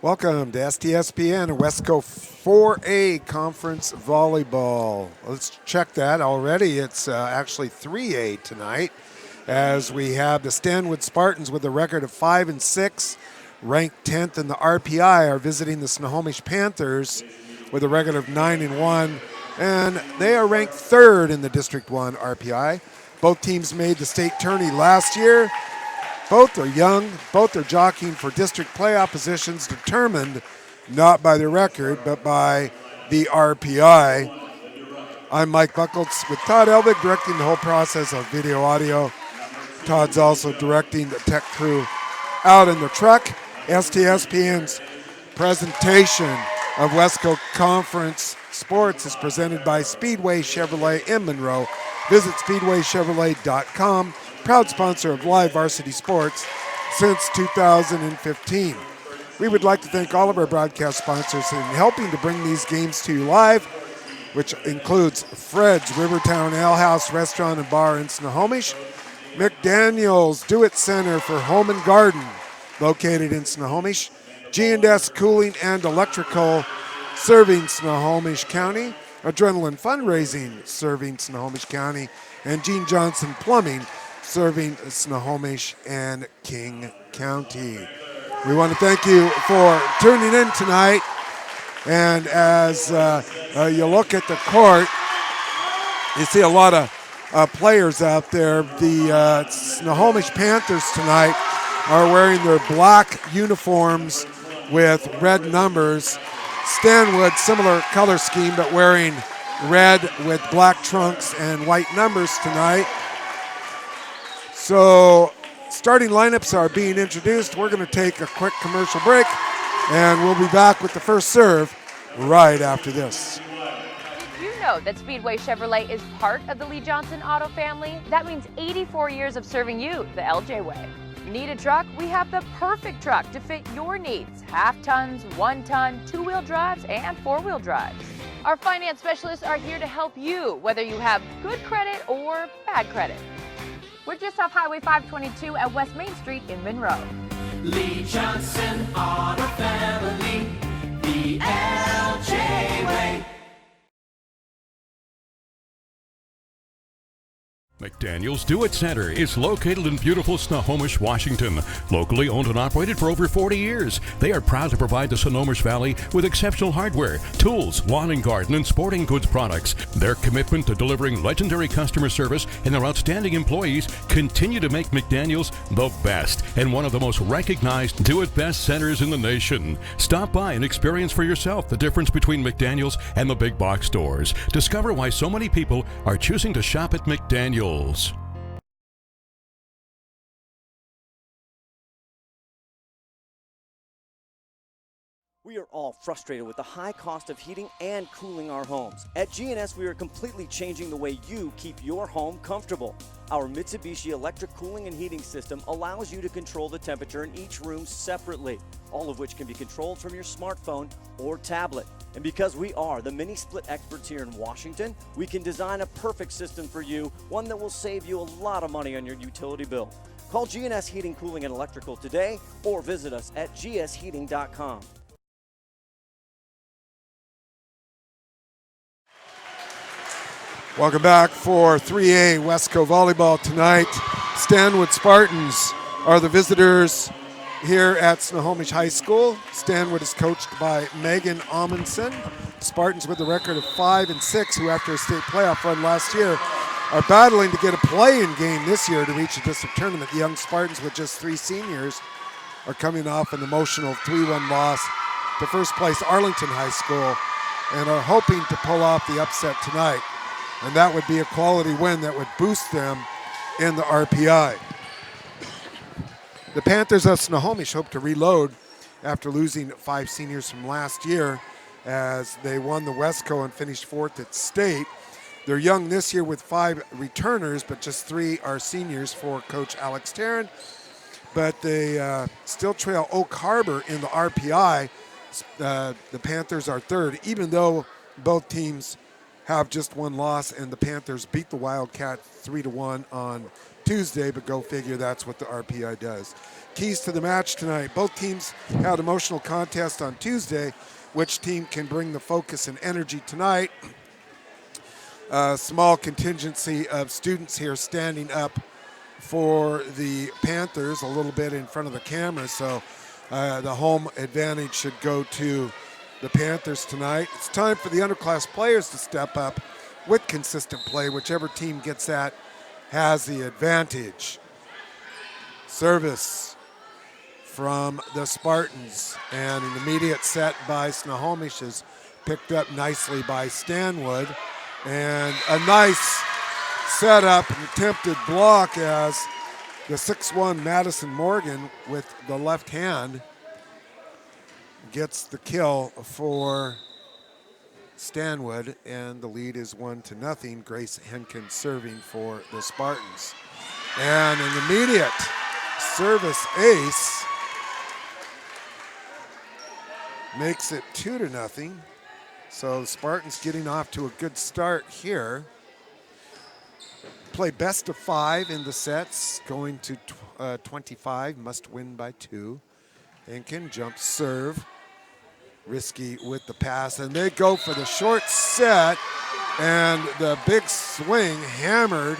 Welcome to STSPN Westco 4A Conference Volleyball. Let's check that already. It's actually 3A tonight, as we have the Stanwood Spartans with a record of 5-6, ranked 10th in the RPI, are visiting the Snohomish Panthers with a record of 9-1, and they are ranked 3rd in the District 1 RPI. Both teams made the state tourney last year. Both are young, both are jockeying for district playoff positions determined not by their record, but by the RPI. I'm Mike Buckles with Todd Elvig, directing the whole process of video audio. Todd's also directing the tech crew out in the truck. STSPN's presentation of Westco Conference Sports is presented by Speedway Chevrolet in Monroe. Visit speedwaychevrolet.com. Proud sponsor of Live Varsity Sports since 2015. We would like to thank all of our broadcast sponsors in helping to bring these games to you live, which includes Fred's Rivertown Ale House Restaurant and Bar in Snohomish, McDaniel's Do-It Center for Home and Garden, located in Snohomish, G&S Cooling and Electrical, serving Snohomish County, Adrenaline Fundraising, serving Snohomish County, and Gene Johnson Plumbing, serving Snohomish and King County. We want to thank you for tuning in tonight. And as you look at the court, you see a lot of players out there. The Snohomish Panthers tonight are wearing their black uniforms with red numbers. Stanwood, similar color scheme, but wearing red with black trunks and white numbers tonight. So starting lineups are being introduced. We're going to take a quick commercial break, and we'll be back with the first serve right after this. Did you know that Speedway Chevrolet is part of the Lee Johnson Auto family? That means 84 years of serving you the LJ way. Need a truck? We have the perfect truck to fit your needs. Half tons, 1 ton, 2-wheel drives, and 4-wheel drives. Our finance specialists are here to help you, whether you have good credit or bad credit. We're just off Highway 522 at West Main Street in Monroe. Lee Johnson Auto Family, the LJ way. McDaniel's Do-It Center is located in beautiful Snohomish, Washington. Locally owned and operated for over 40 years, they are proud to provide the Snohomish Valley with exceptional hardware, tools, lawn and garden, and sporting goods products. Their commitment to delivering legendary customer service and their outstanding employees continue to make McDaniel's the best and one of the most recognized do-it-best centers in the nation. Stop by and experience for yourself the difference between McDaniel's and the big box stores. Discover why so many people are choosing to shop at McDaniel's. We are all frustrated with the high cost of heating and cooling our homes. At G&S, we are completely changing the way you keep your home comfortable. Our Mitsubishi electric cooling and heating system allows you to control the temperature in each room separately, all of which can be controlled from your smartphone or tablet. And because we are the mini split experts here in Washington, we can design a perfect system for you, one that will save you a lot of money on your utility bill. Call G&S Heating, Cooling, and Electrical today or visit us at gsheating.com. Welcome back for 3A Westco Volleyball tonight. Stanwood Spartans are the visitors here at Snohomish High School. Stanwood is coached by Megan Amundsen. Spartans with a record of 5-6, who after a state playoff run last year are battling to get a play-in game this year to reach a district tournament. The young Spartans, with just 3 seniors, are coming off an emotional 3-1 loss to first place Arlington High School and are hoping to pull off the upset tonight. And that would be a quality win that would boost them in the RPI. The Panthers of Snohomish hope to reload after losing 5 seniors from last year, as they won the Westco and finished 4th at state. They're young this year with 5 returners, but just 3 are seniors for Coach Alex Tarrin. But they still trail Oak Harbor in the RPI. The Panthers are 3rd, even though both teams have just 1 loss, and the Panthers beat the Wildcat 3-1 on Tuesday, but go figure, that's what the RPI does. Keys to the match tonight. Both teams had emotional contest on Tuesday. Which team can bring the focus and energy tonight? A small contingency of students here standing up for the Panthers a little bit in front of the camera, so the home advantage should go to the Panthers tonight. It's time for the underclass players to step up with consistent play. Whichever team gets that has the advantage. Service from the Spartans, and an immediate set by Snohomish is picked up nicely by Stanwood, and a nice setup and attempted block as the 6'1" Madison Morgan with the left hand gets the kill for Stanwood, and the lead is 1-0. Grace Henkin serving for the Spartans. And an immediate service ace makes it 2-0. So the Spartans getting off to a good start here. Play best of 5 in the sets, going to 25, must win by 2. Henkin jump serve. Risky with the pass, and they go for the short set, and the big swing hammered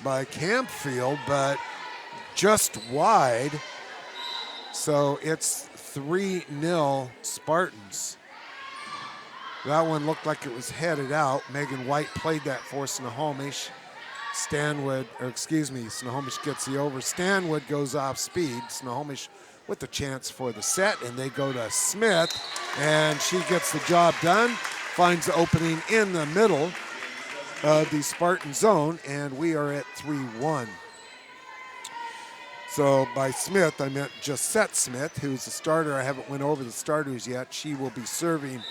by Campfield, but just wide. So it's 3-0 Spartans. That one looked like it was headed out. Megan White played that for Snohomish. Snohomish gets the over. Stanwood goes off speed. Snohomish with the chance for the set, and they go to Smith, and she gets the job done, finds the opening in the middle of the Spartan zone, and we are at 3-1. So by Smith, I meant Jessette Smith, who's the starter. I haven't went over the starters yet. She will be serving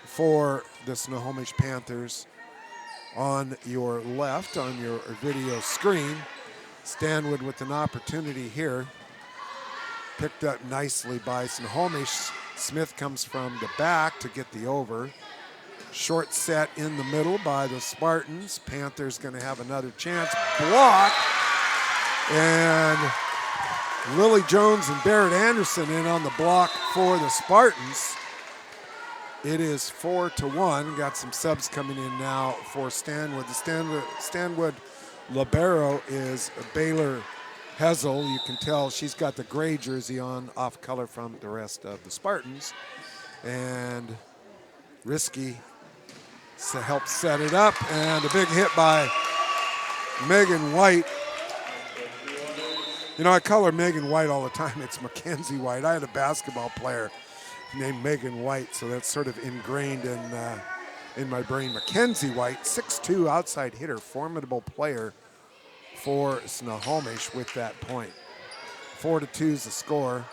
for the Snohomish Panthers on your left, on your video screen. Stanwood with an opportunity here. Picked up nicely by Snohomish. Smith comes from the back to get the over. Short set in the middle by the Spartans. Panthers going to have another chance. Block. And Lily Jones and Barrett Anderson in on the block for the Spartans. It is 4-1. Got some subs coming in now for Stanwood. The Stanwood libero is Baylor Hessel. You can tell she's got the gray jersey on, off color from the rest of the Spartans. And Risky helps set it up, and a big hit by Megan White. You know, I call her Megan White all the time. It's Mackenzie White. I had a basketball player named Megan White, so that's sort of ingrained in my brain. Mackenzie White, 6'2", outside hitter, formidable player for Snohomish with that point. 4-2 is the score.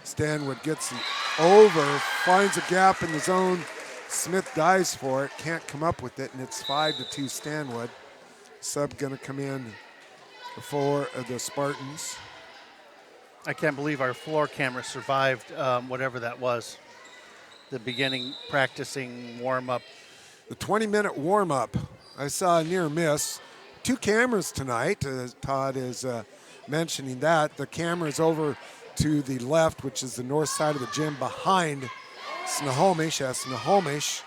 Stanwood gets the over, finds a gap in the zone. Smith dives for it, can't come up with it, and it's 5-2 Stanwood. Sub gonna come in for the Spartans. I can't believe our floor camera survived whatever that was. The beginning practicing warm-up. The 20-minute warm-up. I saw a near miss. 2 cameras tonight. Todd is mentioning that. The camera is over to the left, which is the north side of the gym behind Snohomish, as Snohomish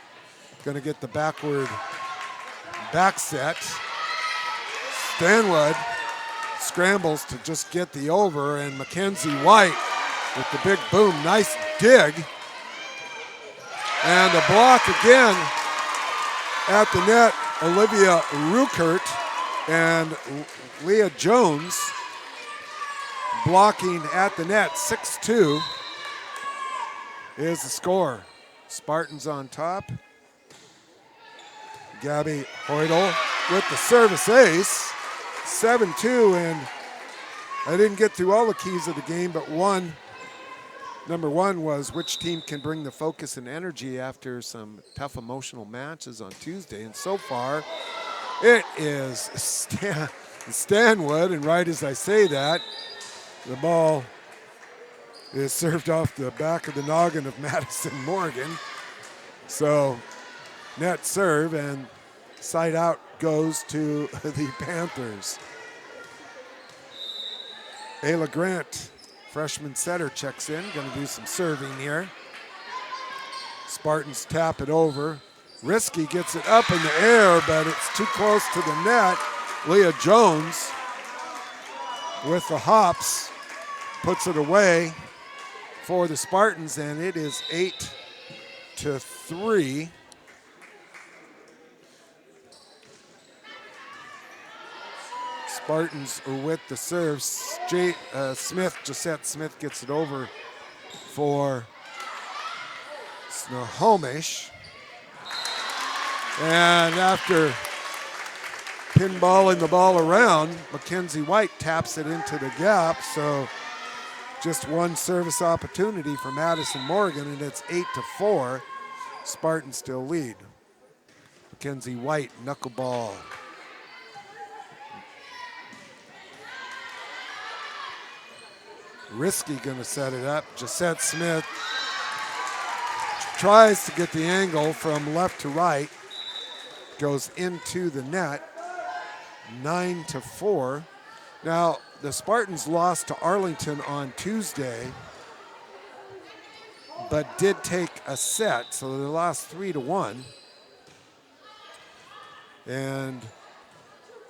going to get the backward back set. Stanwood scrambles to just get the over, and Mackenzie White with the big boom. Nice dig. And a block again at the net. Olivia Ruckert and Leah Jones blocking at the net. 6-2 is the score. Spartans on top. Gabby Heudel with the service ace. 7-2, and I didn't get through all the keys of the game, but number one was which team can bring the focus and energy after some tough emotional matches on Tuesday. And so far, it is Stanwood, and right as I say that, the ball is served off the back of the noggin of Madison Morgan. So net serve and side out goes to the Panthers. Ayla Grant, freshman setter, checks in. Going to do some serving here. Spartans tap it over. Risky gets it up in the air, but it's too close to the net. Leah Jones with the hops puts it away for the Spartans, and it is 8-3. Spartans with the serves. Josette Smith gets it over for Snohomish. And after pinballing the ball around, Mackenzie White taps it into the gap. So just one service opportunity for Madison Morgan, and it's 8-4. Spartans still lead. Mackenzie White, knuckleball. Risky gonna set it up. Josette Smith tries to get the angle from left to right. Goes into the net. 9-4. Now, the Spartans lost to Arlington on Tuesday, but did take a set, so they lost 3-1. And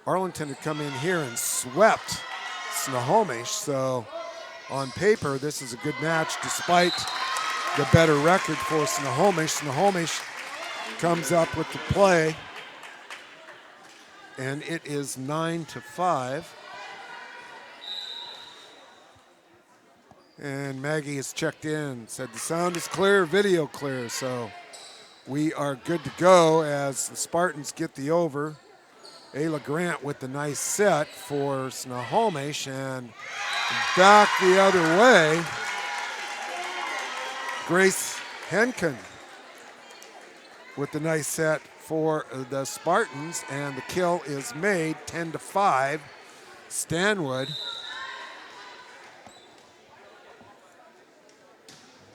Arlington had come in here and swept Snohomish, so on paper, this is a good match despite the better record for Snohomish. Snohomish comes up with the play, and it is 9-5. And Maggie has checked in, said the sound is clear, video clear, so we are good to go as the Spartans get the over. Ayla Grant with the nice set for Snohomish, and back the other way, Grace Henkin with the nice set for the Spartans, and the kill is made. 10-5. Stanwood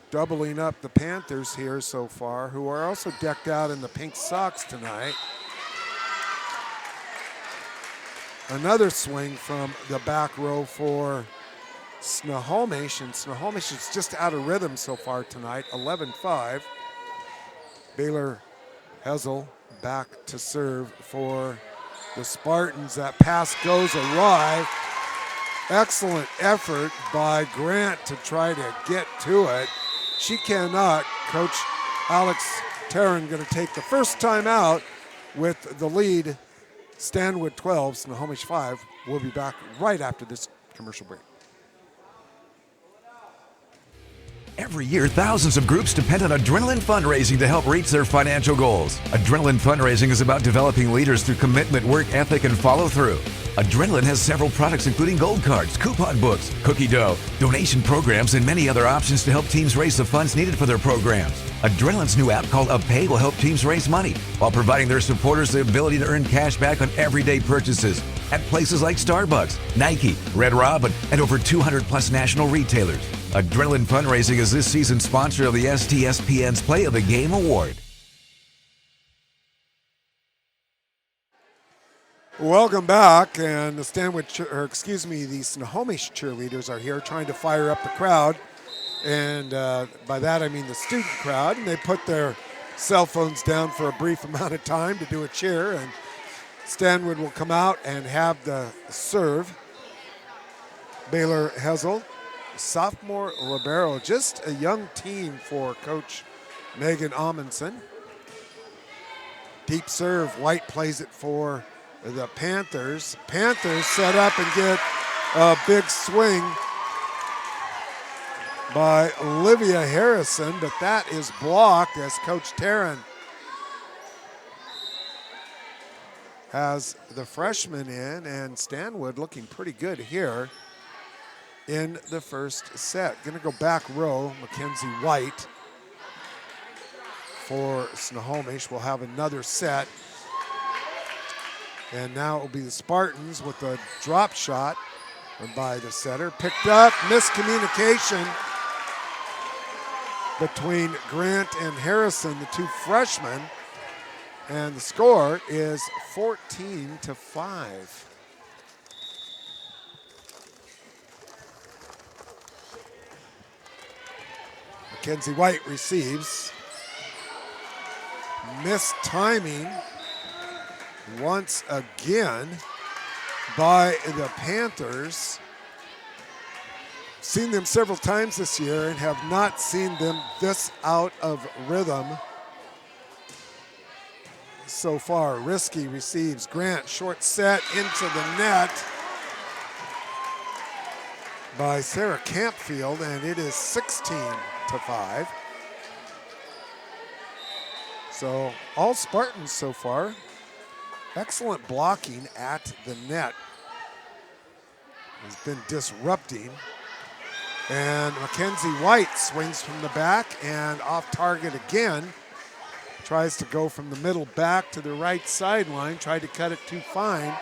doubling up the Panthers here so far, who are also decked out in the pink socks tonight. Another swing from the back row for Snohomish, and Snohomish is just out of rhythm so far tonight. 11-5. Baylor Hessel back to serve for the Spartans. That pass goes awry. Excellent effort by Grant to try to get to it. She cannot. Coach Alex Tarrin going to take the first time out with the lead. Stanwood 12, Snohomish 5. We'll be back right after this commercial break. Every year, thousands of groups depend on Adrenaline Fundraising to help reach their financial goals. Adrenaline Fundraising is about developing leaders through commitment, work ethic, and follow-through. Adrenaline has several products including gold cards, coupon books, cookie dough, donation programs, and many other options to help teams raise the funds needed for their programs. Adrenaline's new app called UpPay will help teams raise money while providing their supporters the ability to earn cash back on everyday purchases at places like Starbucks, Nike, Red Robin, and over 200 plus national retailers. Adrenaline Fundraising is this season's sponsor of the STSPN's Play of the Game Award. Welcome back, and the the Snohomish cheerleaders are here trying to fire up the crowd, and by that I mean the student crowd. And they put their cell phones down for a brief amount of time to do a cheer, and Stanwood will come out and have the serve. Baylor Hessel, sophomore libero, just a young team for Coach Megan Amundsen. Deep serve, White plays it for the Panthers. Panthers set up and get a big swing by Olivia Harrison, but that is blocked as Coach Tarrin has the freshman in, and Stanwood looking pretty good here in the first set. Gonna go back row, Mackenzie White for Snohomish. We'll have another set. And now it will be the Spartans with a drop shot by the setter. Picked up, miscommunication between Grant and Harrison, the two freshmen. And the score is 14-5. Mackenzie White receives. Missed timing once again by the Panthers. Seen them several times this year and have not seen them this out of rhythm so far. Risky receives. Grant, short set into the net by Sarah Campfield, and it is 16-5. So all Spartans so far. Excellent blocking at the net has been disrupting. And Mackenzie White swings from the back and off target again. Tries to go from the middle back to the right sideline. Tried to cut it too fine.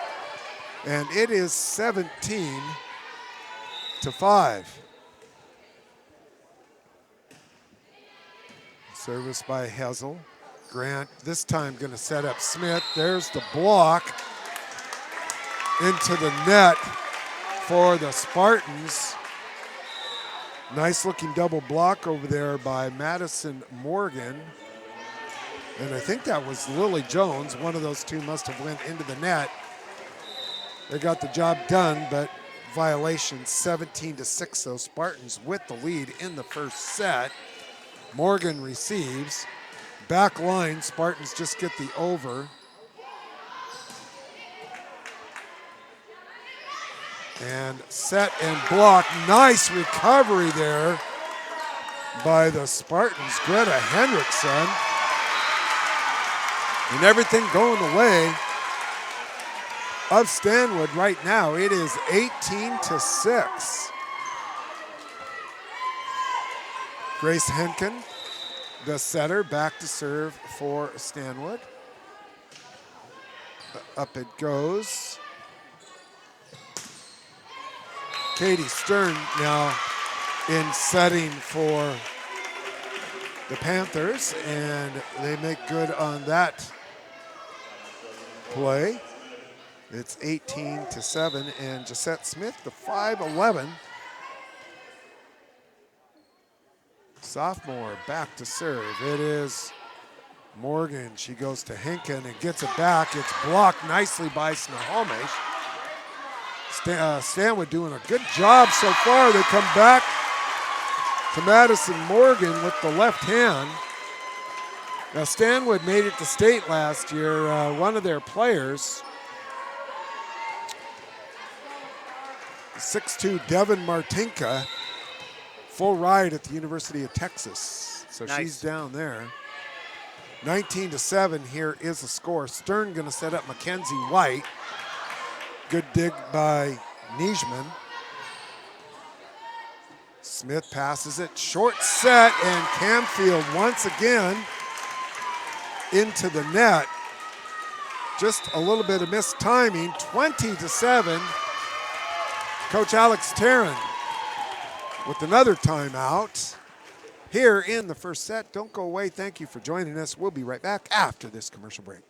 And it is 17-5. Service by Hessel. Grant this time going to set up Smith. There's the block into the net for the Spartans. Nice looking double block over there by Madison Morgan. And I think that was Lily Jones. One of those two must have went into the net. They got the job done, but violation 17-6. So Spartans with the lead in the first set. Morgan receives. Back line, Spartans just get the over. And set and block. Nice recovery there by the Spartans. Greta Henriksen. And everything going the way of Stanwood right now. It is 18-6. Grace Henkin, the setter, back to serve for Stanwood. Up it goes. Katie Stern now in setting for the Panthers, and they make good on that play. It's 18-7, and Gisette Smith, the 5'11", sophomore, back to serve. It is Morgan. She goes to Henkin and gets it back. It's blocked nicely by Snohomish. Stanwood doing a good job so far. They come back to Madison Morgan with the left hand. Now Stanwood made it to state last year. One of their players, 6'2" Devin Martinka, full ride at the University of Texas. So nice. She's down there. 19-7 here is the score. Stern gonna set up Mackenzie White. Good dig by Nijman. Smith passes it, short set, and Camfield once again into the net. Just a little bit of missed timing, 20-7. Coach Alex Tarrin with another timeout here in the first set. Don't go away. Thank you for joining us. We'll be right back after this commercial break.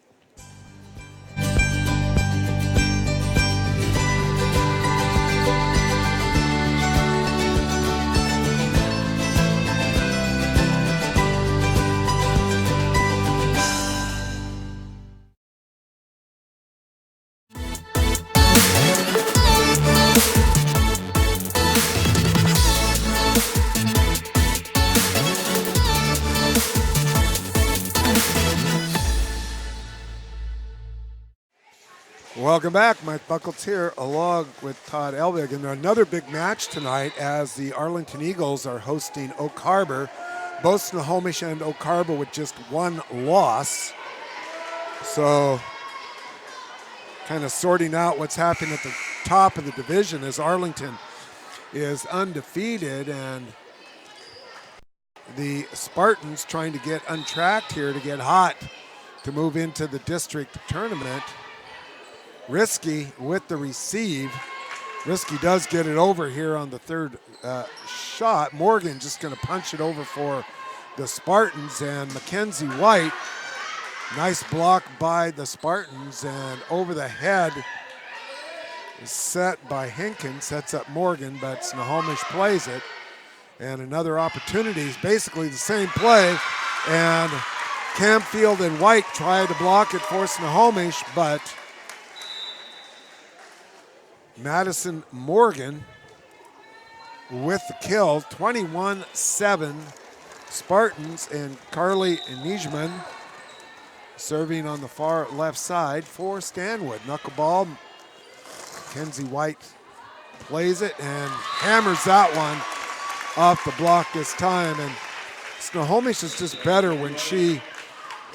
Welcome back. Mike Buckles here along with Todd Elvig. And another big match tonight as the Arlington Eagles are hosting Oak Harbor. Both Snohomish and Oak Harbor with just one loss. So kind of sorting out what's happening at the top of the division as Arlington is undefeated and the Spartans trying to get untracked here to get hot to move into the district tournament. Risky with the receive. Risky does get it over here on the third shot. Morgan just going to punch it over for the Spartans, and Mackenzie White Nice block by the Spartans, and over the head is set by Hinken, sets up Morgan, but Snohomish plays it. And another opportunity is basically the same play, and Camfield and White try to block it for Snohomish, but Madison Morgan with the kill, 21-7 Spartans, and Carly Nijman serving on the far left side for Stanwood. Knuckleball, Kenzie White plays it and hammers that one off the block this time. And Snohomish is just better when she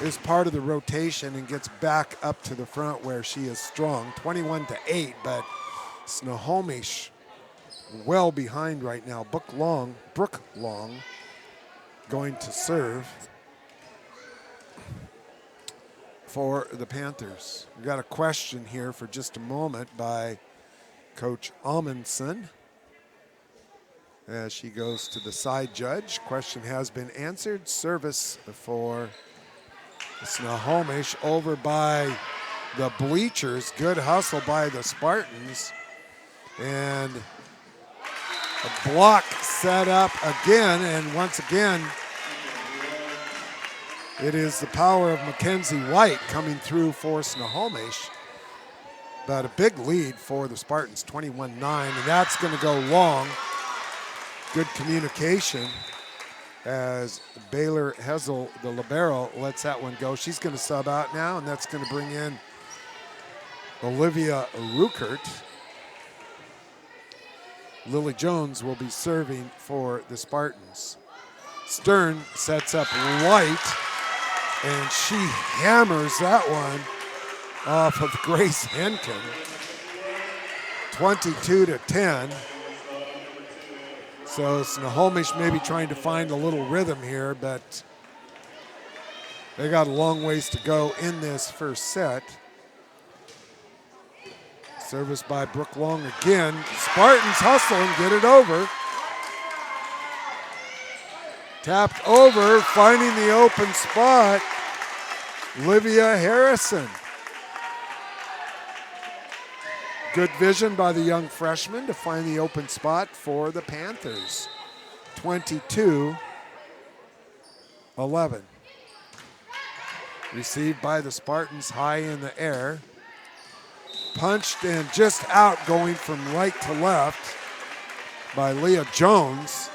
is part of the rotation and gets back up to the front where she is strong. 21-8, but Snohomish well behind right now. Brooke Long going to serve for the Panthers. We got a question here for just a moment by Coach Amundsen as she goes to the side judge. Question has been answered. Service for Snohomish over by the bleachers. Good hustle by the Spartans. And a block set up again, and once again, it is the power of Mackenzie White coming through for Snohomish. But a big lead for the Spartans, 21-9, and that's going to go long. Good communication as Baylor Hessel, the libero, lets that one go. She's going to sub out now, and that's going to bring in Olivia Ruckert. Lily Jones will be serving for the Spartans. Stern sets up White, and she hammers that one off of Grace Henkin. 22-10. So Snohomish maybe trying to find a little rhythm here, but they got a long ways to go in this first set. Service by Brooke Long again. Spartans hustle and get it over. Tapped over, finding the open spot. Olivia Harrison. Good vision by the young freshman to find the open spot for the Panthers. 22-11. Received by the Spartans high in the air. Punched and just out, going from right to left by Leah Jones.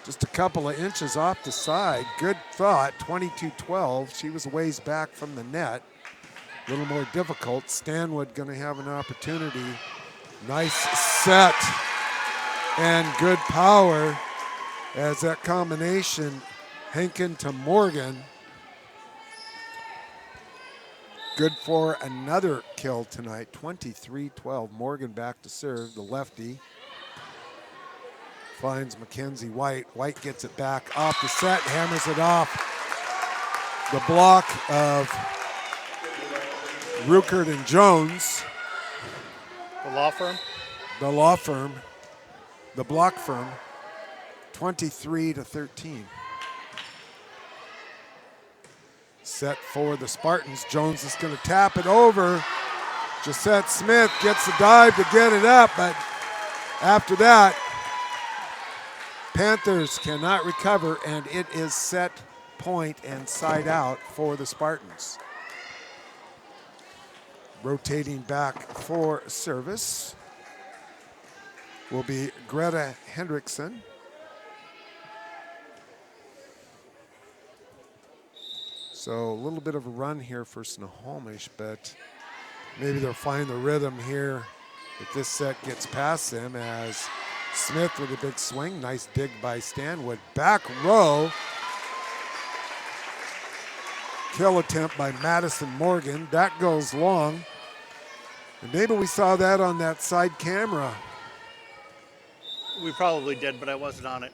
Just a couple of inches off the side. Good thought, 22-12. She was a ways back from the net. A little more difficult. Stanwood going to have an opportunity. Nice set and good power as that combination, Henkin to Morgan. Good for another kill tonight, 23-12. Morgan back to serve, the lefty. Finds Mackenzie White. White gets it back off the set, hammers it off the block of Ruckert and Jones. The law firm? The law firm, the block firm, 23-13. Set for the Spartans. Jones is going to tap it over. Josette Smith gets the dive to get it up, but after that, Panthers cannot recover, and it is set point and side out for the Spartans. Rotating back for service will be Greta Hendrickson. So a little bit of a run here for Snohomish, but maybe they'll find the rhythm here if this set gets past them, as Smith with a big swing. Nice dig by Stanwood. Back row. Kill attempt by Madison Morgan. That goes long. And maybe we saw that on that side camera. We probably did, but I wasn't on it.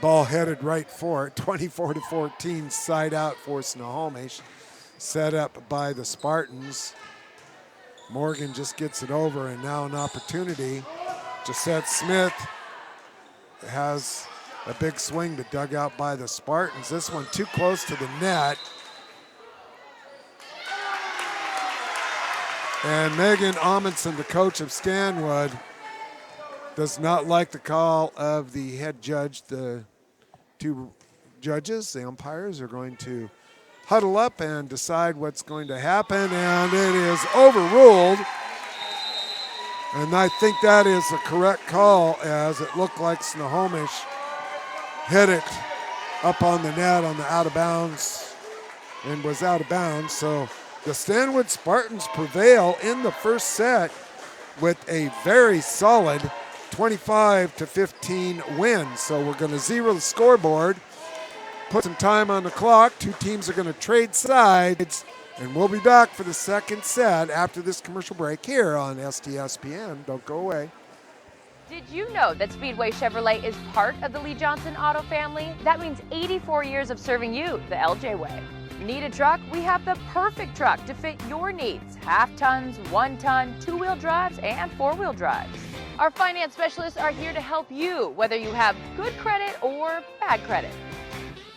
Ball headed right for it. 24-14, side out for Snohomish. Set up by the Spartans. Morgan just gets it over, and now an opportunity. Josette Smith has a big swing, but dug out by the Spartans. This one too close to the net. And Megan Amundsen, the coach of Stanwood, does not like the call of the head judge. The two judges, the umpires, are going to huddle up and decide what's going to happen, and it is overruled. And I think that is the correct call, as it looked like Snohomish hit it up on the net on the out of bounds and was out of bounds. So the Stanwood Spartans prevail in the first set with a very solid 25-15 win. So we're going to zero the scoreboard, put some time on the clock. Two teams are going to trade sides, and we'll be back for the second set after this commercial break here on STSPN. Don't go away. Did you know that Speedway Chevrolet is part of the Lee Johnson Auto family? That means 84 years of serving you the LJ way. Need a truck? We have the perfect truck to fit your needs. Half tons, 1 ton, 2-wheel drives, and 4-wheel drives. Our finance specialists are here to help you, whether you have good credit or bad credit.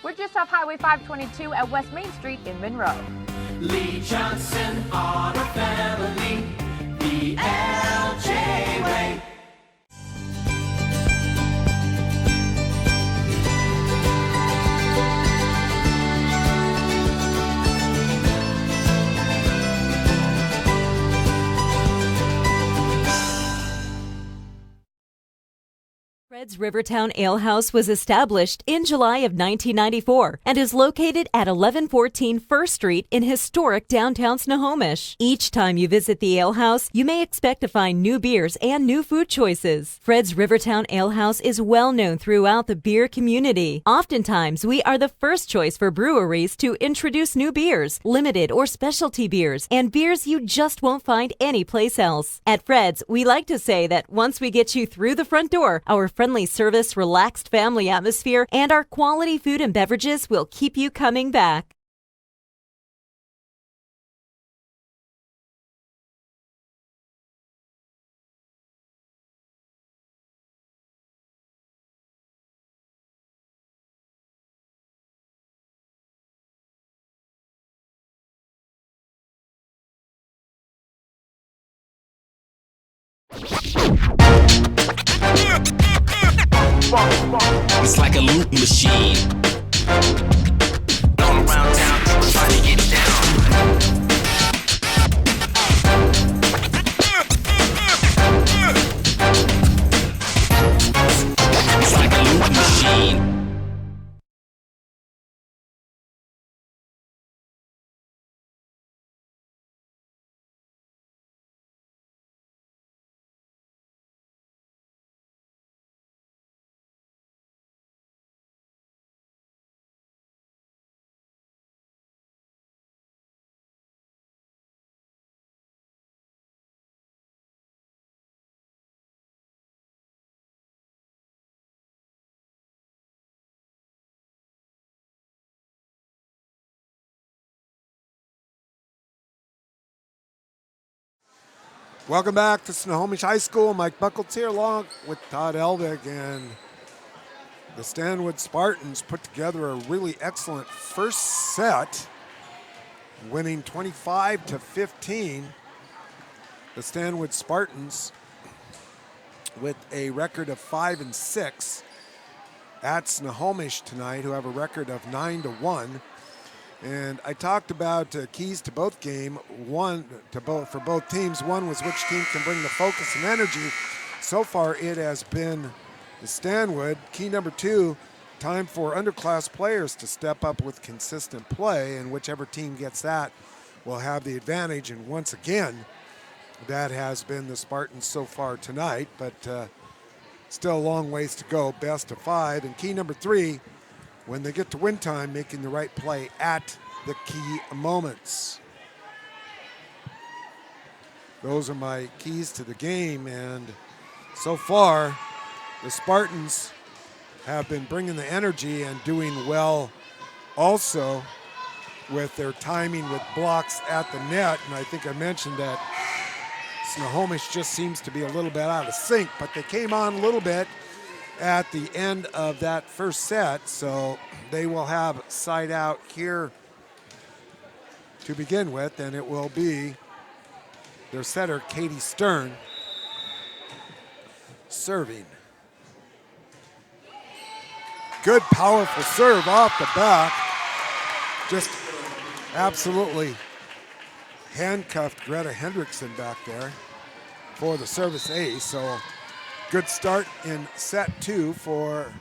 We're just off Highway 522 at West Main Street in Monroe. Lee Johnson Auto Family, the LJ way. Fred's Rivertown Ale House was established in July of 1994 and is located at 1114 First Street in historic downtown Snohomish. Each time you visit the ale house, you may expect to find new beers and new food choices. Fred's Rivertown Ale House is well known throughout the beer community. Oftentimes, we are the first choice for breweries to introduce new beers, limited or specialty beers, and beers you just won't find anyplace else. At Fred's, we like to say that once we get you through the front door, our friendly service, relaxed family atmosphere, and our quality food and beverages will keep you coming back. It's like a loop machine. Going around town trying to get down. It's like a loop machine. Welcome back to Snohomish High School. Mike Buckles here along with Todd Elvig, and the Stanwood Spartans put together a really excellent first set, winning 25-15. The Stanwood Spartans with a record of 5-6 at Snohomish tonight, who have a record of 9-1. And I talked about keys to both game. For both teams. One was which team can bring the focus and energy. So far, it has been the Stanwood. Key number 2, time for underclass players to step up with consistent play, and whichever team gets that will have the advantage. And once again, that has been the Spartans so far tonight, but still a long ways to go. Best of 5. And key number 3, when they get to win time, making the right play at the key moments. Those are my keys to the game, and so far, the Spartans have been bringing the energy and doing well also with their timing with blocks at the net. And I think I mentioned that Snohomish just seems to be a little bit out of sync, but they came on a little bit at the end of that first set, so they will have side out here to begin with, and it will be their setter, Katie Stern, serving. Good, powerful serve off the back. Just absolutely handcuffed Greta Hendrickson back there for the service ace. So good start in set 2 for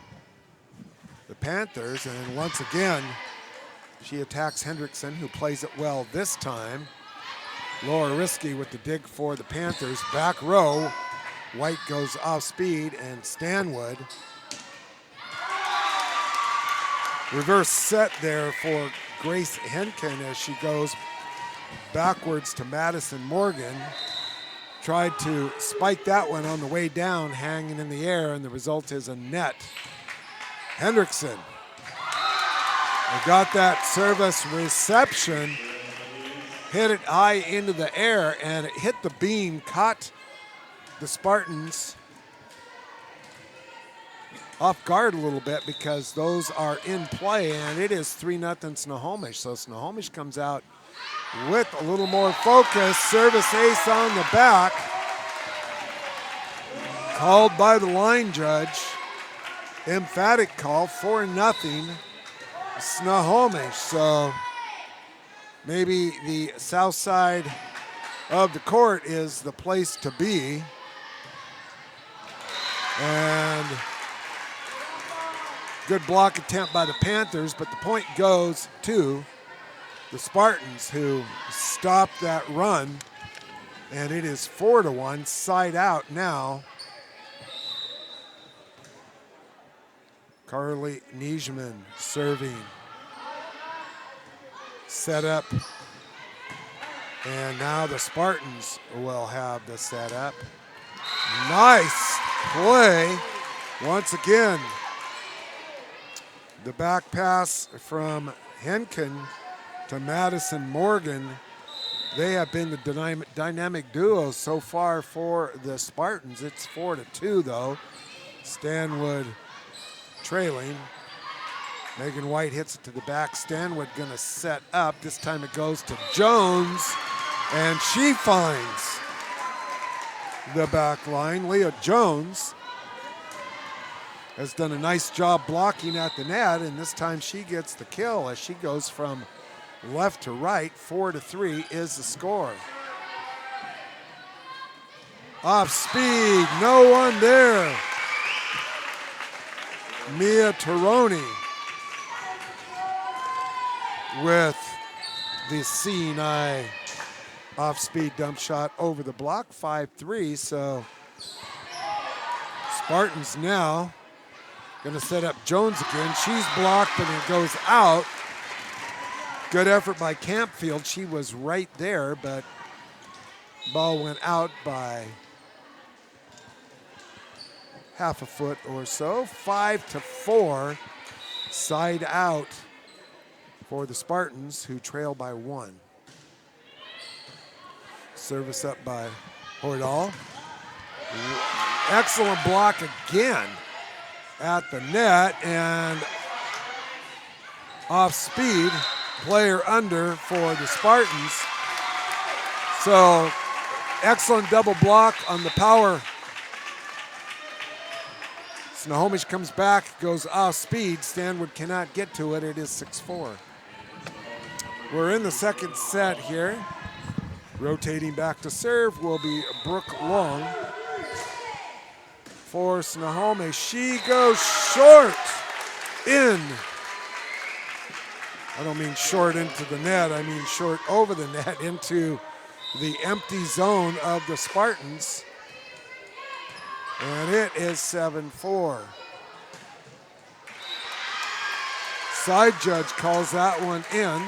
the Panthers. And once again, she attacks Hendrickson, who plays it well this time. Laura Risky with the dig for the Panthers. Back row, White goes off speed, and Stanwood. Reverse set there for Grace Henkin as she goes backwards to Madison Morgan. Tried to spike that one on the way down, hanging in the air, and the result is a net. Hendrickson got that service reception, hit it high into the air, and it hit the beam, caught the Spartans off guard a little bit because those are in play, and it is 3-0 Snohomish. So Snohomish comes out with a little more focus. Service ace on the back. Called by the line judge. Emphatic call, 4-0 Snohomish. So maybe the south side of the court is the place to be. And good block attempt by the Panthers, but the point goes to the Spartans, who stopped that run, and it is 4-1, side out now. Carly Nijman serving. Set up, and now the Spartans will have the setup. Nice play once again. The back pass from Henkin to Madison Morgan. They have been the dynamic duo so far for the Spartans. It's 4-2 though. Stanwood trailing. Megan White hits it to the back. Stanwood gonna set up. This time it goes to Jones, and she finds the back line. Leah Jones has done a nice job blocking at the net, and this time she gets the kill as she goes from left to right. 4-3 is the score. Off speed, no one there. Mia Taroni with the seeing eye off-speed dump shot over the block, 5-3. So Spartans now going to set up Jones again. She's blocked, but it goes out. Good effort by Campfield. She was right there, but ball went out by half a foot or so. 5-4, side out for the Spartans, who trail by 1. Service up by Hordal. Excellent block again at the net, and off speed, player under for the Spartans. So excellent double block on the power. Snohomish comes back, goes off speed. Stanwood cannot get to it. It is 6-4. We're in the second set here. Rotating back to serve will be Brooke Long for Snohomish. She goes short in. I don't mean short into the net. I mean short over the net into the empty zone of the Spartans. And it is 7-4. Side judge calls that one in.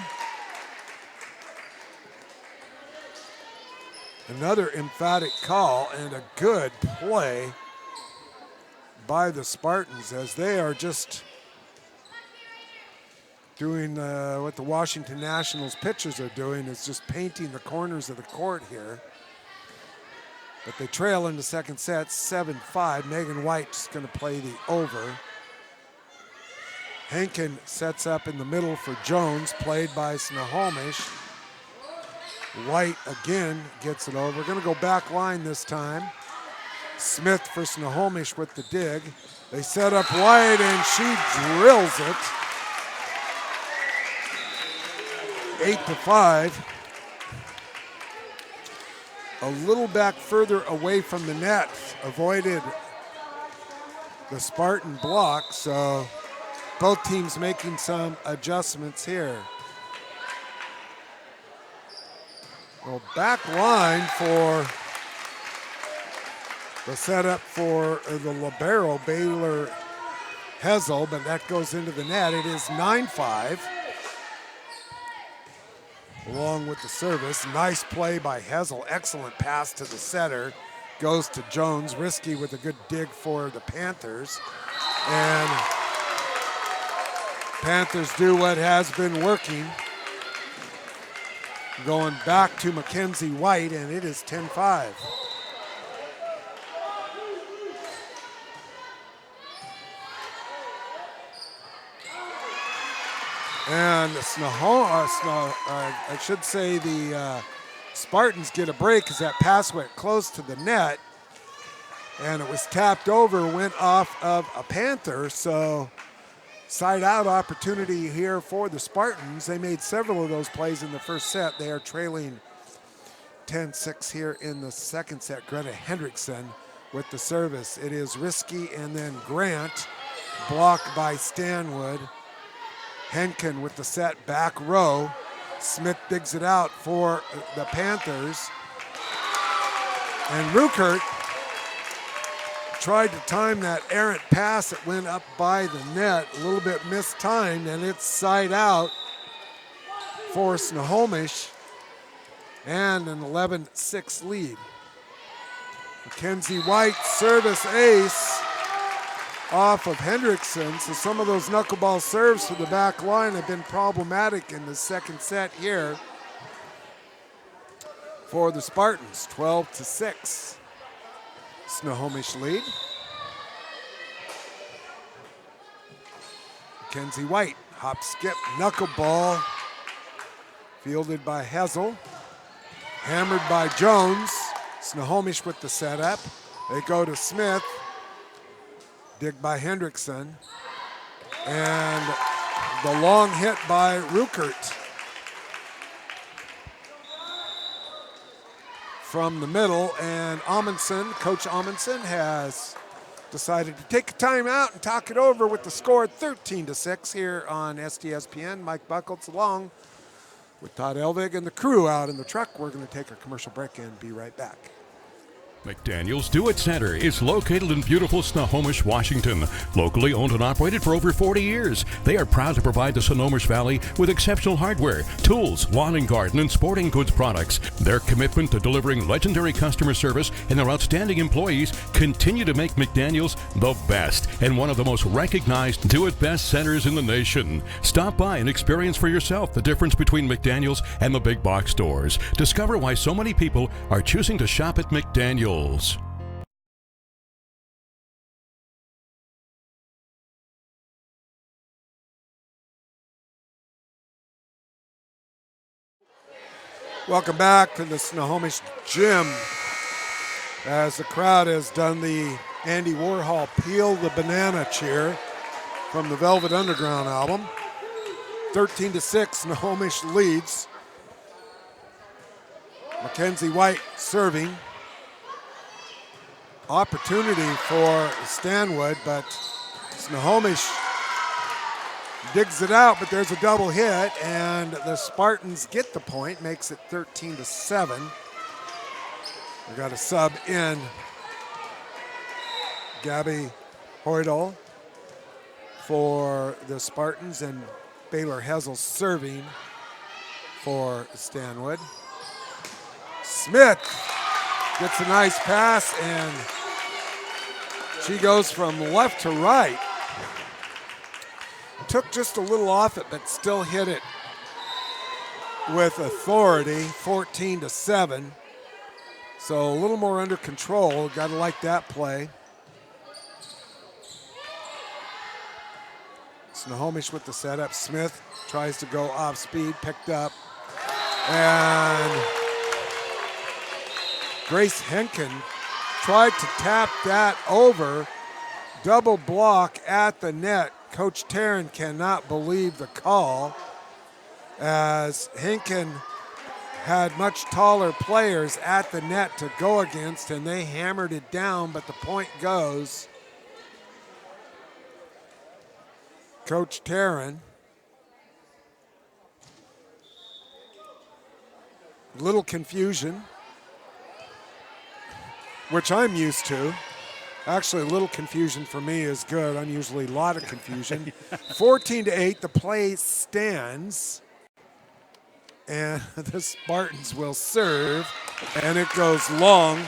Another emphatic call and a good play by the Spartans, as they are just doing what the Washington Nationals pitchers are doing, is just painting the corners of the court here. But they trail in the second set, 7-5. Megan White's going to play the over. Henkin sets up in the middle for Jones, played by Snohomish. White again gets it over. We're going to go back line this time. Smith for Snohomish with the dig. They set up White and she drills it. 8-5. A little back further away from the net. Avoided the Spartan block, so both teams making some adjustments here. Well, back line for the setup for the libero, Baylor Hessel, but that goes into the net. It is 9-5. Along with the service. Nice play by Hessel. Excellent pass to the setter. Goes to Jones. Risky with a good dig for the Panthers. And Panthers do what has been working. Going back to Mackenzie White, and it is 10-5. And I should say the Spartans get a break as that pass went close to the net, and it was tapped over, went off of a Panther, so side out opportunity here for the Spartans. They made several of those plays in the first set. They are trailing 10-6 here in the second set. Greta Hendrickson with the service. It is Risky and then Grant, blocked by Stanwood. Henkin with the set back row. Smith digs it out for the Panthers. And Ruckert tried to time that errant pass that went up by the net. A little bit mistimed, and it's side out for Snohomish. And an 11-6 lead. Mackenzie White service ace off of Hendrickson. So some of those knuckleball serves to the back line have been problematic in the second set here for the Spartans. 12-6. Snohomish lead. Mackenzie White, hop, skip, knuckleball. Fielded by Hessel. Hammered by Jones. Snohomish with the setup. They go to Smith. Dig by Hendrickson. And the long hit by Ruckert. From the middle, and Coach Amundsen has decided to take a timeout and talk it over with the score 13-6 here on STSPN. Mike Buckles along with Todd Elvig and the crew out in the truck. We're going to take a commercial break and be right back. McDaniel's Do-It Center is located in beautiful Snohomish, Washington. Locally owned and operated for over 40 years, they are proud to provide the Snohomish Valley with exceptional hardware, tools, lawn and garden, and sporting goods products. Their commitment to delivering legendary customer service and their outstanding employees continue to make McDaniel's the best and one of the most recognized do-it-best centers in the nation. Stop by and experience for yourself the difference between McDaniel's and the big box stores. Discover why so many people are choosing to shop at McDaniel's. Welcome back to the Snohomish Gym as the crowd has done the Andy Warhol Peel the Banana cheer from the Velvet Underground album. 13-6, Snohomish leads. Mackenzie White serving. Opportunity for Stanwood, but Snohomish digs it out, but there's a double hit, and the Spartans get the point, makes it 13-7. We got a sub in. Gabby Hoydal for the Spartans, and Baylor Hessel serving for Stanwood. Smith gets a nice pass, and she goes from left to right. Took just a little off it, but still hit it with authority, 14-7. So a little more under control. Got to like that play. Snohomish with the setup. Smith tries to go off speed, picked up, and Grace Henkin tried to tap that over. Double block at the net. Coach Taryn cannot believe the call, as Henkin had much taller players at the net to go against, and they hammered it down, but the point goes. Coach Taryn. Little confusion, which I'm used to. Actually, a little confusion for me is good. I'm usually a lot of confusion. 14-8, the play stands. And the Spartans will serve, and it goes long.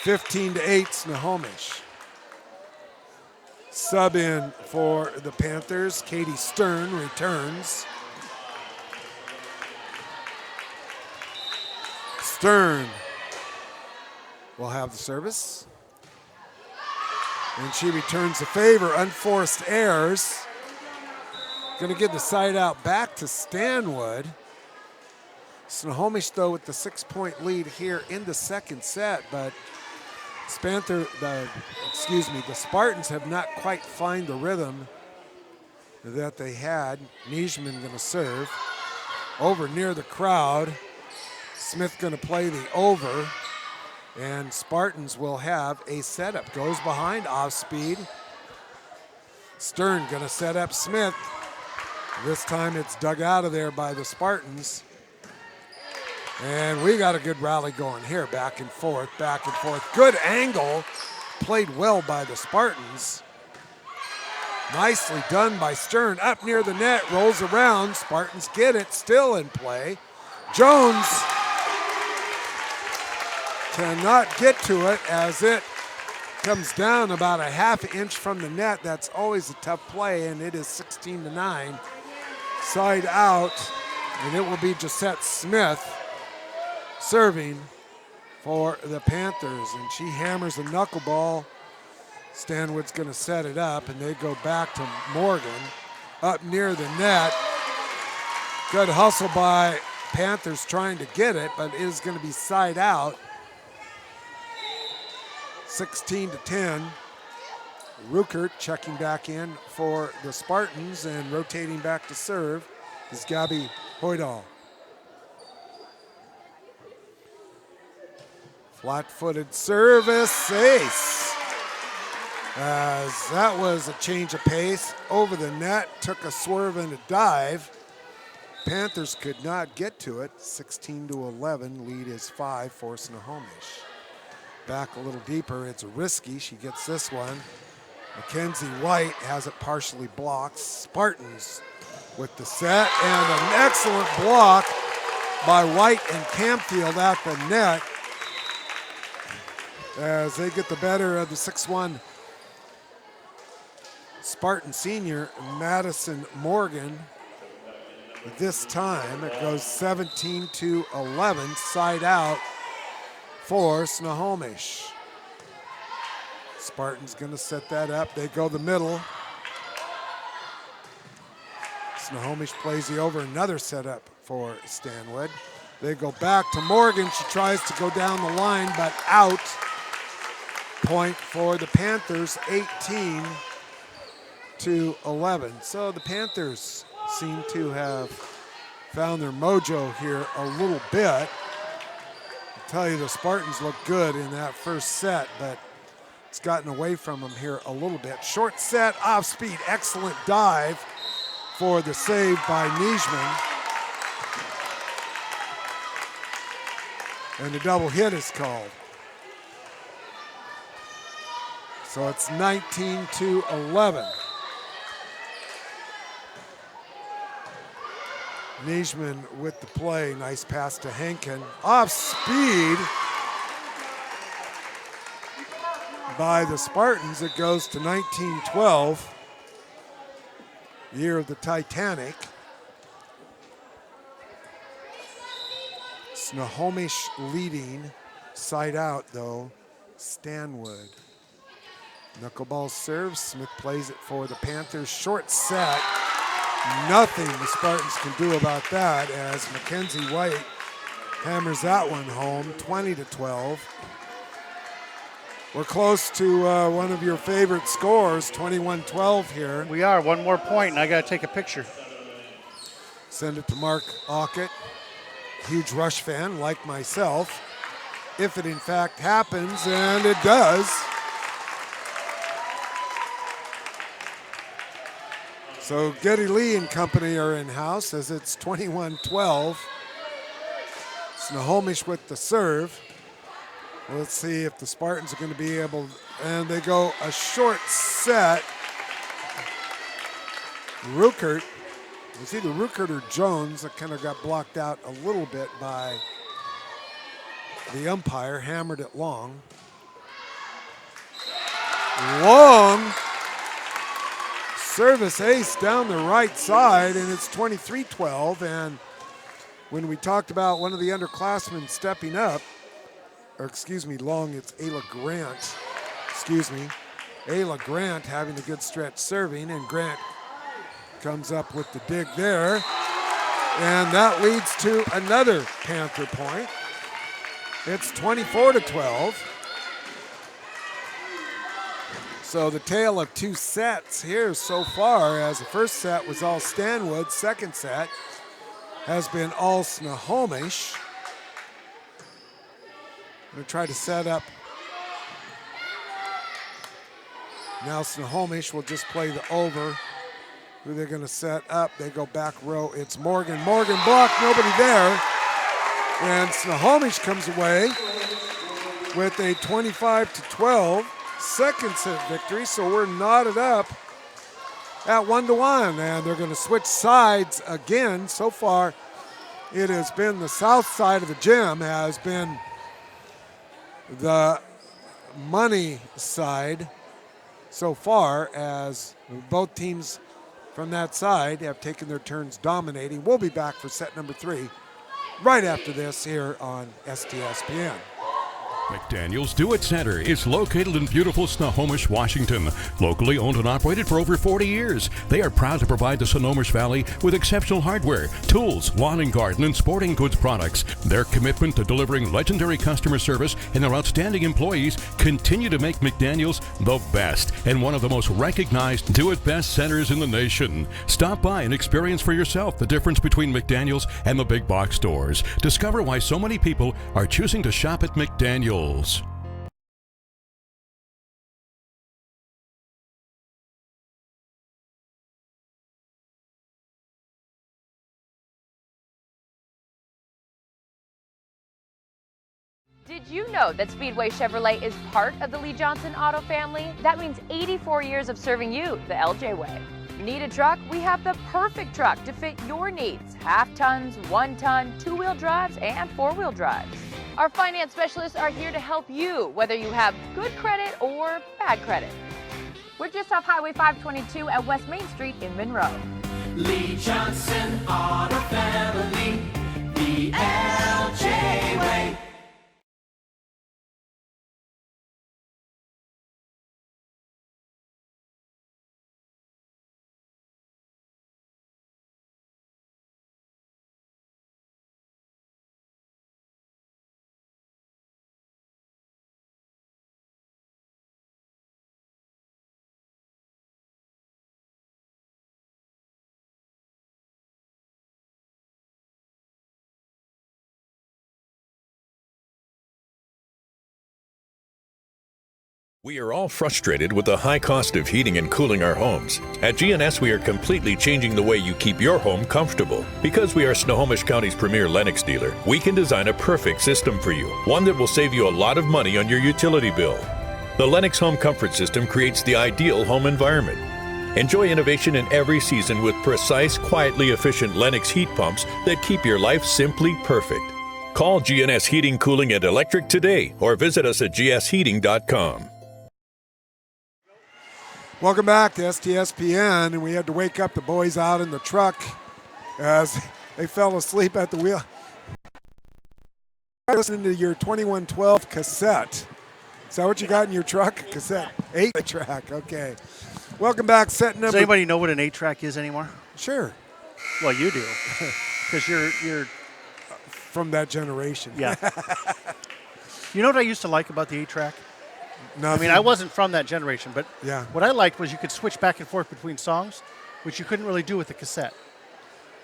15-8, Snohomish. Sub in for the Panthers. Katie Stern returns. Stern will have the service. And she returns the favor. Unforced errors. Going to give the side out back to Stanwood. Snohomish, though, with the 6-point lead here in the second set, but the Spartans have not quite found the rhythm that they had. Nijman going to serve. Over near the crowd. Smith going to play the over, and Spartans will have a setup. Goes behind, off speed. Stern going to set up Smith. This time it's dug out of there by the Spartans. And we got a good rally going here, back and forth, back and forth. Good angle, played well by the Spartans. Nicely done by Stern, up near the net, rolls around. Spartans get it, still in play. Jones cannot get to it as it comes down about a half inch from the net. That's always a tough play, and it is 16-9. Side out, and it will be Gisette Smith serving for the Panthers, and she hammers a knuckleball. Stanwood's going to set it up, and they go back to Morgan up near the net. Good hustle by Panthers trying to get it, but it is going to be side out. 16-10. Ruckert checking back in for the Spartans, and rotating back to serve is Gabby Hoydal. Flat-footed service, ace. As that was a change of pace. Over the net, took a swerve and a dive. Panthers could not get to it. 16-11, lead is 5 for Snohomish. Back a little deeper, it's risky. She gets this one. Mackenzie White has it partially blocked. Spartans with the set, and an excellent block by White and Campfield at the net as they get the better of the 6'1" Spartan senior, Madison Morgan. This time it goes 17-11, side out for Snohomish. Spartans gonna set that up. They go the middle. Snohomish plays the over, another setup for Stanwood. They go back to Morgan. She tries to go down the line, but out. Point for the Panthers, 18-11. So the Panthers seem to have found their mojo here a little bit. I'll tell you, the Spartans look good in that first set, but it's gotten away from them here a little bit. Short set, off speed, excellent dive for the save by Nijman. And the double hit is called. So it's 19-11. Nijman with the play, nice pass to Henkin. Off speed by the Spartans, it goes to 19-12. Year of the Titanic. Snohomish leading, side out though, Stanwood. Knuckleball serves, Smith plays it for the Panthers. Short set, nothing the Spartans can do about that as Mackenzie White hammers that one home, 20-12. We're close to one of your favorite scores, 21-12 here. We are. One more point, and I got to take a picture. Send it to Mark Ockett, huge Rush fan like myself. If it in fact happens, and it does. So Geddy Lee and company are in house as it's 21-12. Snohomish with the serve. Let's see if the Spartans are going to be able, and they go a short set. Ruckert, it was either Ruckert or Jones that kind of got blocked out a little bit by the umpire, hammered it long. Long service ace down the right side, and it's 23-12. And when we talked about one of the underclassmen stepping up, or excuse me, long, it's Ayla Grant. Excuse me. Ayla Grant having a good stretch serving, and Grant comes up with the dig there. And that leads to another Panther point. It's 24-12. So the tale of two sets here so far, as the first set was all Stanwood, second set has been all Snohomish. I'm going to try to set up. Now Snohomish will just play the over. Who they're going to set up. They go back row. It's Morgan. Morgan blocked, nobody there. And Snohomish comes away with a 25-12 second set victory. So we're knotted up at 1-1. And they're going to switch sides again. So far, it has been the south side of the gym has been the money side so far, as both teams from that side have taken their turns dominating. We'll be back for set number 3 right after this here on STSPN. McDaniel's Do It Center is located in beautiful Snohomish, Washington. Locally owned and operated for over 40 years, they are proud to provide the Snohomish Valley with exceptional hardware, tools, lawn and garden, and sporting goods products. Their commitment to delivering legendary customer service and their outstanding employees continue to make McDaniel's the best and one of the most recognized Do It Best centers in the nation. Stop by and experience for yourself the difference between McDaniel's and the big box stores. Discover why so many people are choosing to shop at McDaniel's. Did you know that Speedway Chevrolet is part of the Lee Johnson Auto family? That means 84 years of serving you the LJ way. Need a truck? We have the perfect truck to fit your needs. Half tons, 1 ton, 2-wheel drives, and 4-wheel drives. Our finance specialists are here to help you, whether you have good credit or bad credit. We're just off Highway 522 at West Main Street in Monroe. Lee Johnson Auto Family, the LJ way. We are all frustrated with the high cost of heating and cooling our homes. At GNS, we are completely changing the way you keep your home comfortable. Because we are Snohomish County's premier Lennox dealer, we can design a perfect system for you, one that will save you a lot of money on your utility bill. The Lennox Home Comfort System creates the ideal home environment. Enjoy innovation in every season with precise, quietly efficient Lennox heat pumps that keep your life simply perfect. Call GNS Heating, Cooling, and Electric today or visit us at gsheating.com. Welcome back to STSPN, and we had to wake up the boys out in the truck as they fell asleep at the wheel. Listening to your 2112 cassette. Is that what you got in your truck? Cassette. 8-track, okay. Welcome back, set number. Does anybody know what an 8-track is anymore? Sure. Well, you do, because you're from that generation. Yeah. You know what I used to like about the 8-track? I Nothing. mean, I wasn't from that generation, but Yeah. what I liked was you could switch back and forth between songs, which you couldn't really do with the cassette.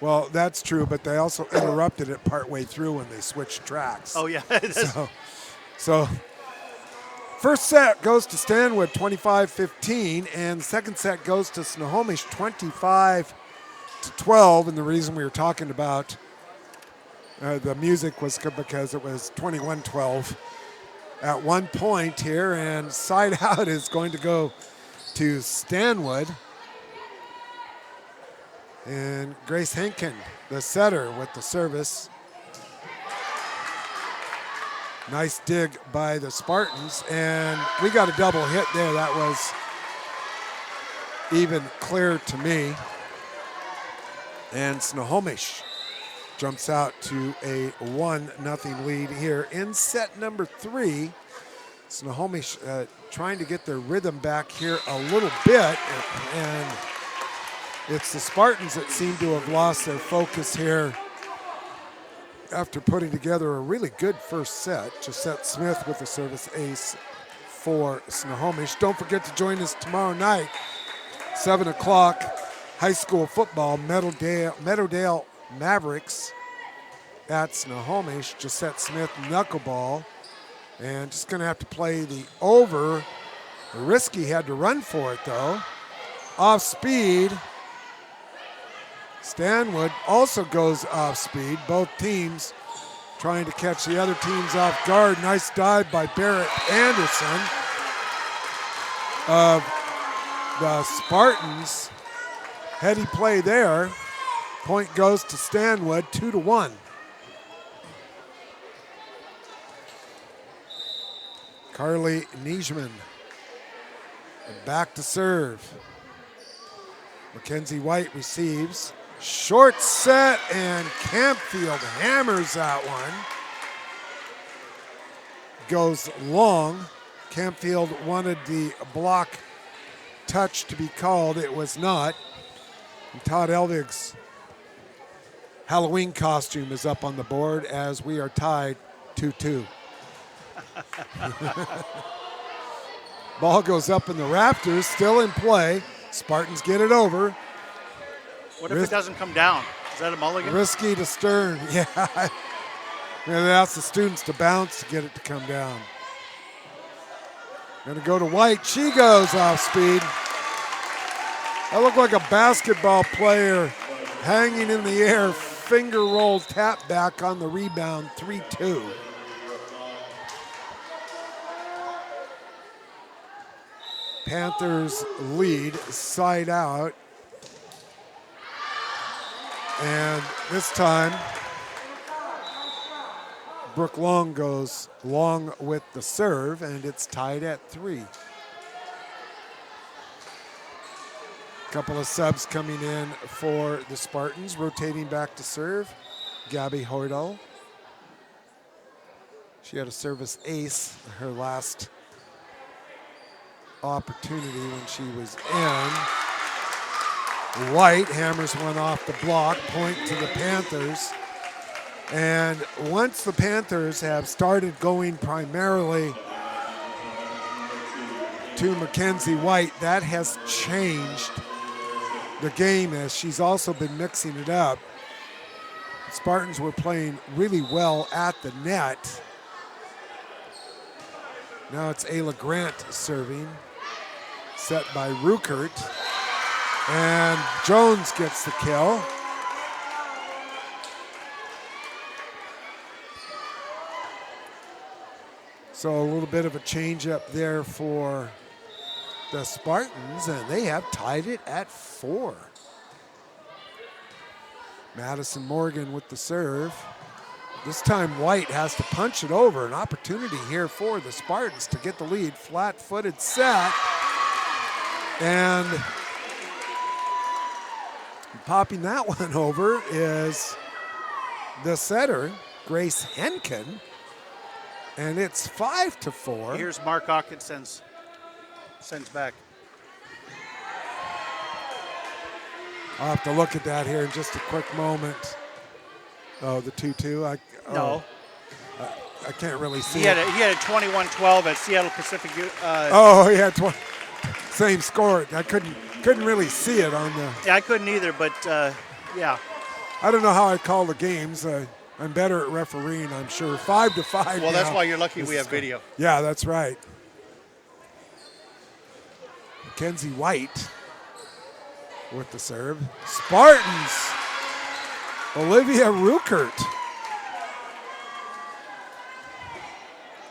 Well, that's true, but they also interrupted it partway through when they switched tracks. Oh, yeah. So first set goes to Stanwood, 25-15, and second set goes to Snohomish, 25-12. And the reason we were talking about the music was because it was 21-12 at one point here, and side out is going to go to Stanwood. And Grace Henkin, the setter, with the service. Nice dig by the Spartans, and we got a double hit there. That was even clear to me. And Snohomish jumps out to a 1-0 lead here in set number 3. Snohomish trying to get their rhythm back here a little bit, and it's the Spartans that seem to have lost their focus here after putting together a really good first set. Josette Smith with the service ace for Snohomish. Don't forget to join us tomorrow night, 7 o'clock, high school football, Meadowdale Mavericks at Snohomish. Josette Smith knuckleball, and just going to have to play the over. Risky had to run for it though. Off speed. Stanwood also goes off speed. Both teams trying to catch the other teams off guard. Nice dive by Barrett Anderson of the Spartans. Heady play there. Point goes to Stanwood, 2-1. Carly Niesman back to serve. Mackenzie White receives. Short set, and Campfield hammers that one. Goes long. Campfield wanted the block touch to be called. It was not. And Todd Elvig's Halloween costume is up on the board as we are tied 2-2. Ball goes up in the rafters, still in play. Spartans get it over. What if it doesn't come down? Is that a mulligan? Risky to Stern, yeah. They ask the students to bounce to get it to come down. Gonna go to White, she goes off speed. That looked like a basketball player hanging in the air, finger roll tap back on the rebound, 3-2. Panthers lead side out. And this time, Brooke Long goes long with the serve, and it's tied at 3. Couple of subs coming in for the Spartans, rotating back to serve. Gabby Hoydal. She had a service ace her last opportunity when she was in. White hammers one off the block, point to the Panthers. And once the Panthers have started going primarily to Mackenzie White, that has changed the game as she's also been mixing it up. The Spartans were playing really well at the net. Now it's Ayla Grant serving, set by Ruckert. And Jones gets the kill. So a little bit of a change up there for the Spartans, and they have tied it at 4. Madison Morgan with the serve. This time White has to punch it over. An opportunity here for the Spartans to get the lead. Flat-footed set. And popping that one over is the setter, Grace Henkin. And it's 5-4. Here's Mark Hawkins sends back. I'll have to look at that here in just a quick moment. Oh, the 2-2? No. I can't really see He it. had a 21-12 at Seattle Pacific. Yeah, same score. I couldn't really see it on the. Yeah, I couldn't either, but yeah. I don't know how I call the games. I'm better at refereeing, I'm sure. 5-5. Well, that's now. why you're lucky we have video. Yeah, that's right. Mackenzie White with the serve. Spartans. Olivia Ruckert.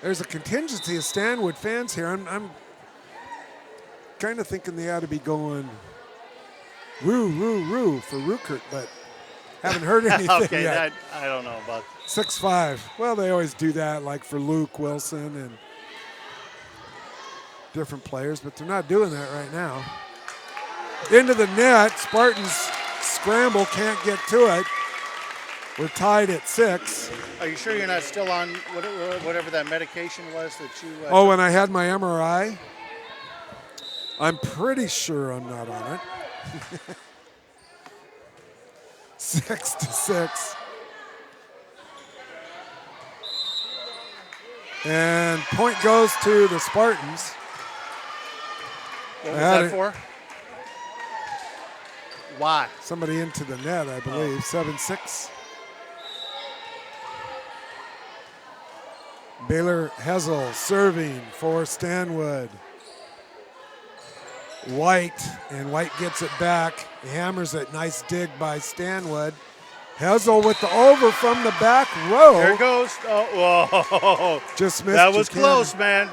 There's a contingency of Stanwood fans here. I'm kind of thinking they ought to be going woo, woo, woo for Ruckert, but haven't heard anything Okay, yet. I don't know about 6-5. Well, they always do that, like for Luke Wilson and different players, but they're not doing that right now. Into the net. Spartans scramble, can't get to it. We're tied at 6. Are you sure you're not still on whatever that medication was that you? When I had my MRI, I'm pretty sure I'm not on it. 6-6. And point goes to the Spartans. What was that for? Why? Somebody into the net, I believe. 7-6. Baylor Hessel serving for Stanwood. White, and White gets it back. Hammers it. Nice dig by Stanwood. Hessel with the over from the back row. There it goes. Oh, whoa. Just missed. That was close, man.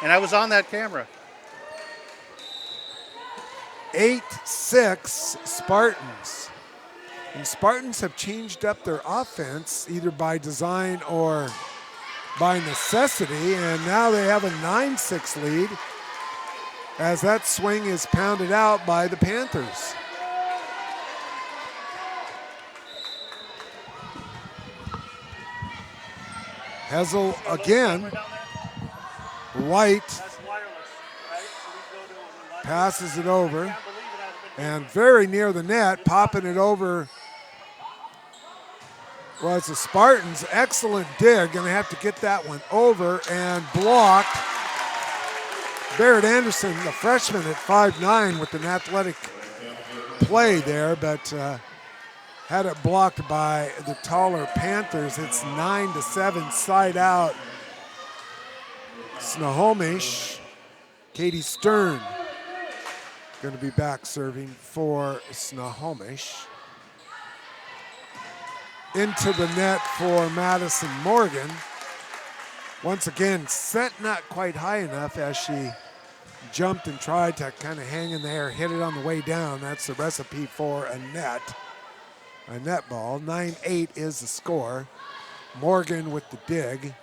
And I was on that camera. 8-6 Spartans. And Spartans have changed up their offense either by design or by necessity, and now they have a 9-6 lead as that swing is pounded out by the Panthers. Hessel again. White passes it over and very near the net, popping it over was the Spartans. Excellent dig. Going to have to get that one over and blocked. Barrett Anderson, the freshman at 5'9", with an athletic play there, but had it blocked by the taller Panthers. It's 9-7 side out. Snohomish. Katie Stern going to be back serving for Snohomish. Into the net for Madison Morgan. Once again, set not quite high enough as she jumped and tried to kind of hang in the air, hit it on the way down. That's the recipe for a net ball. 9-8 is the score. Morgan with the dig.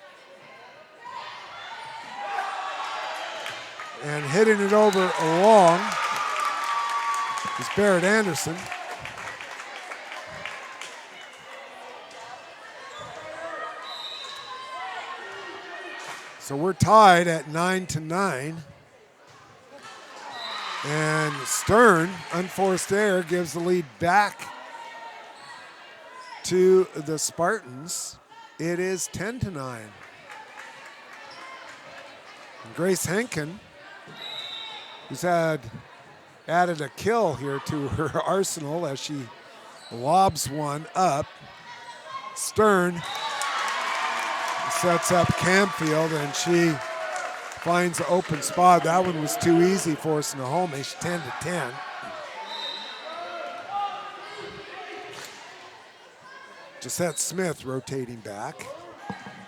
And hitting it over long is Barrett Anderson. So we're tied at 9-9. And Stern, unforced error, gives the lead back to the Spartans. It is 10-9. And Grace Henkin, who's added a kill here to her arsenal as she lobs one up. Stern sets up Camfield, and she finds an open spot. That one was too easy for Snohomish, 10-10. Gisette Smith rotating back.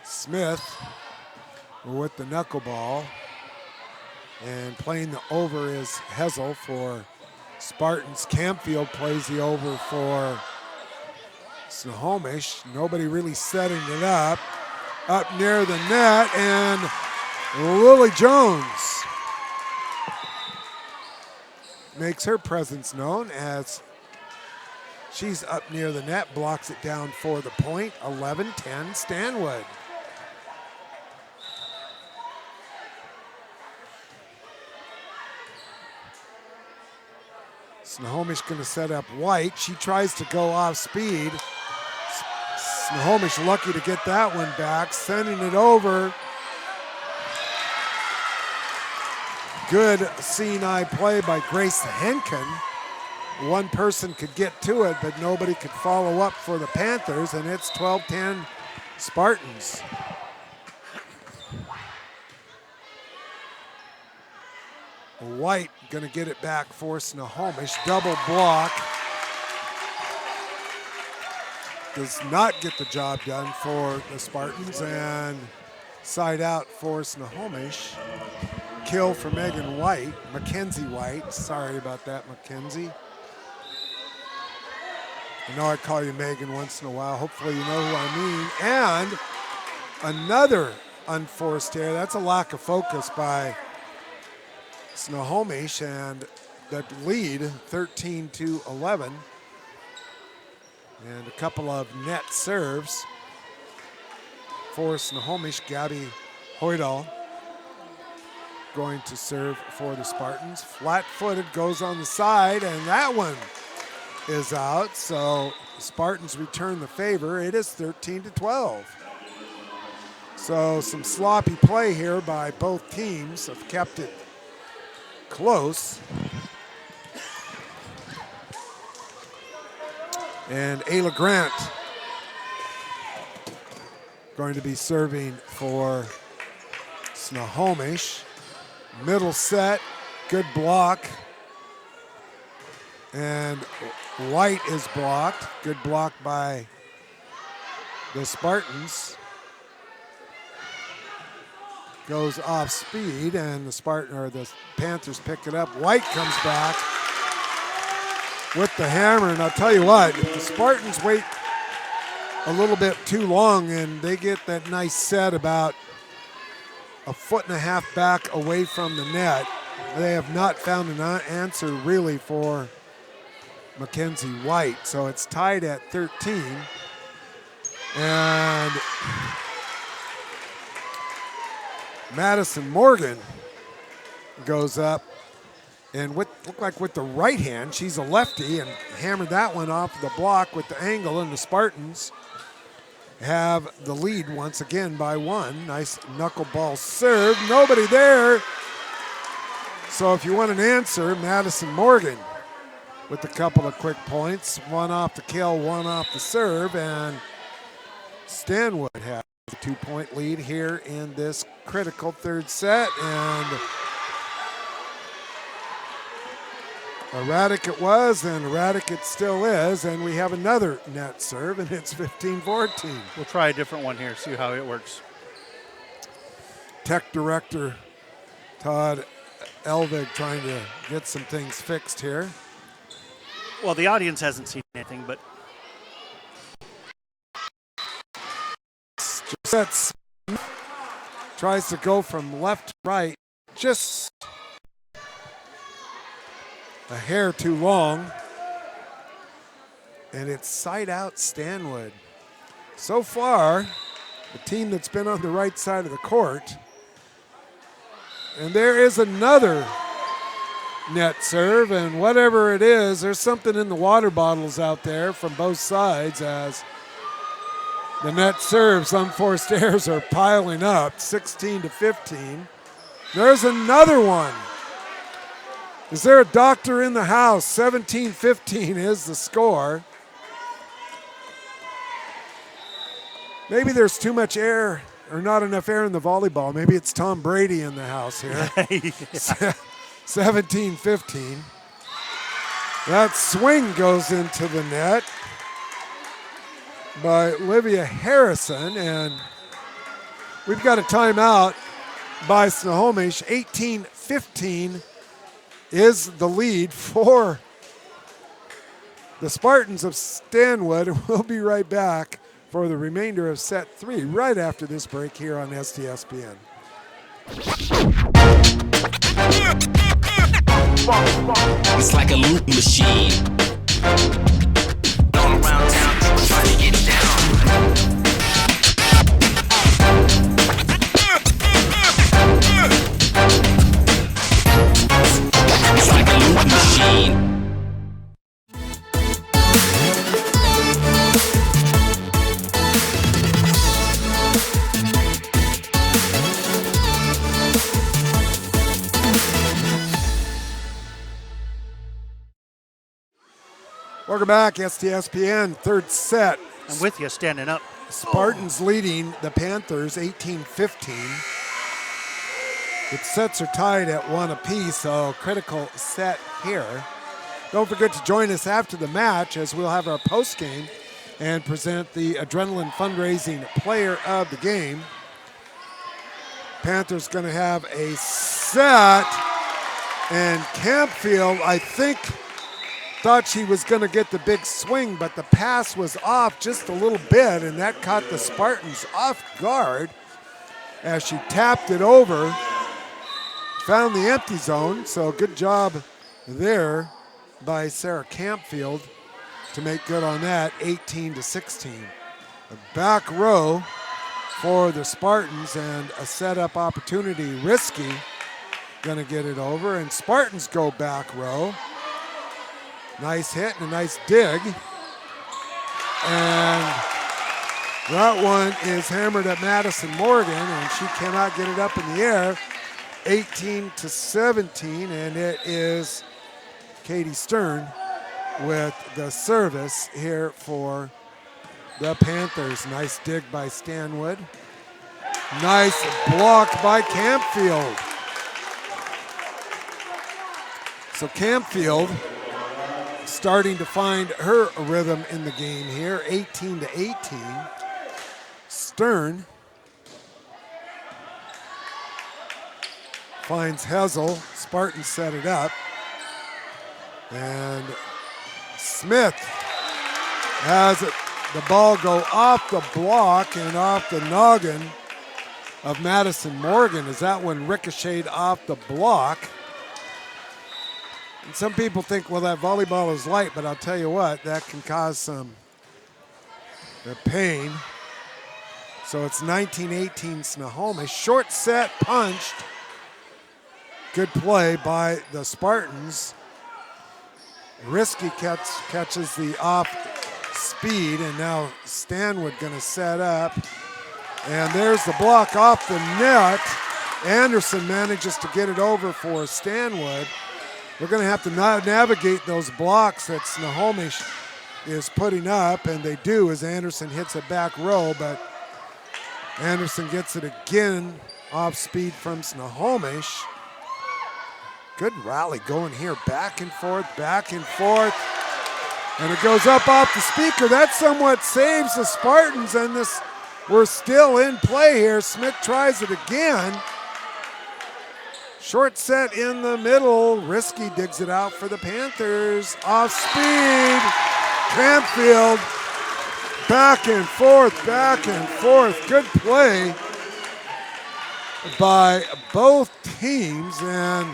Smith with the knuckleball. And playing the over is Hessel for Spartans. Camfield plays the over for Snohomish. Nobody really setting it up. Up near the net, and Lily Jones makes her presence known as she's up near the net, blocks it down for the point. 11-10 Stanwood. Snohomish going to set up White. She tries to go off speed. Snohomish lucky to get that one back, sending it over. Good seeing eye play by Grace Henkin. One person could get to it, but nobody could follow up for the Panthers, and it's 12-10 Spartans. White gonna get it back for Snohomish. Double block. Does not get the job done for the Spartans, and side out for Snohomish. Kill for Megan White, Mackenzie White. Sorry about that, Mackenzie. I know I call you Megan once in a while. Hopefully you know who I mean. And another unforced error. That's a lack of focus by Snohomish, and that lead 13-11. And a couple of net serves for Snohomish. Gabby Hoydal going to serve for the Spartans. Flat-footed, goes on the side, and that one is out. So the Spartans return the favor. It is 13-12. So some sloppy play here by both teams have kept it close. And Ayla Grant going to be serving for Snohomish. Middle set, good block. And White is blocked. Good block by the Spartans. Goes off speed, and the Panthers pick it up. White comes back with the hammer, and I'll tell you what, if the Spartans wait a little bit too long and they get that nice set about a foot and a half back away from the net, they have not found an answer really for Mackenzie White. So it's tied at 13. And Madison Morgan goes up and looked like with the right hand, she's a lefty, and hammered that one off the block with the angle, and the Spartans have the lead once again by one. Nice knuckleball serve, nobody there. So if you want an answer, Madison Morgan with a couple of quick points, one off the kill, one off the serve, and Stanwood has a 2-point lead here in this critical third set, and erratic it was, and erratic it still is, and we have another net serve, and it's 15-14. We'll try a different one here, see how it works. Tech director Todd Elvig trying to get some things fixed here. Well, the audience hasn't seen anything, but Josette tries to go from left to right, just a hair too long, and it's side out Stanwood. So far, the team that's been on the right side of the court, and there is another net serve, and whatever it is, there's something in the water bottles out there from both sides as the net serves, unforced errors are piling up, 16-15. There's another one. Is there a doctor in the house? 17-15 is the score. Maybe there's too much air or not enough air in the volleyball. Maybe it's Tom Brady in the house here. 17-15. That swing goes into the net by Olivia Harrison, and we've got a timeout by Snohomish. 18-15 is the lead for the Spartans of Stanwood. We'll be right back for the remainder of set 3 right after this break here on STSPN. It's like a loop machine. All around town, trying to get down. It's like a loop machine. Welcome back, STSPN, third set. I'm with you, standing up. Spartans leading the Panthers 18-15. The sets are tied at 1 apiece, so critical set here. Don't forget to join us after the match as we'll have our post game and present the Adrenaline Fundraising Player of the Game. Panthers going to have a set, and Campfield, I think, thought she was going to get the big swing, but the pass was off just a little bit, and that caught the Spartans off guard as she tapped it over, found the empty zone, so good job there by Sarah Campfield to make good on that, 18-16. A back row for the Spartans and a setup opportunity. Risky gonna get it over, and Spartans go back row. Nice hit and a nice dig. And that one is hammered at Madison Morgan, and she cannot get it up in the air. 18-17, and it is Katie Stern with the service here for the Panthers. Nice dig by Stanwood. Nice block by Campfield. So Campfield starting to find her rhythm in the game here, 18-18. Stern finds Hessel. Spartans set it up. And Smith has the ball go off the block and off the noggin of Madison Morgan as that one ricocheted off the block. And some people think, well, that volleyball is light, but I'll tell you what, that can cause some pain. So it's 19-18 Snohomish. Short set punched. Good play by the Spartans. Risky catches the off speed, and now Stanwood gonna set up. And there's the block off the net. Anderson manages to get it over for Stanwood. We're gonna have to navigate those blocks that Snohomish is putting up, and they do as Anderson hits a back row, but Anderson gets it again off speed from Snohomish. Good rally going here, back and forth, and it goes up off the speaker. That somewhat saves the Spartans, and we're still in play here. Smith tries it again. Short set in the middle. Risky digs it out for the Panthers. Off speed. Campfield. Back and forth. Good play by both teams. And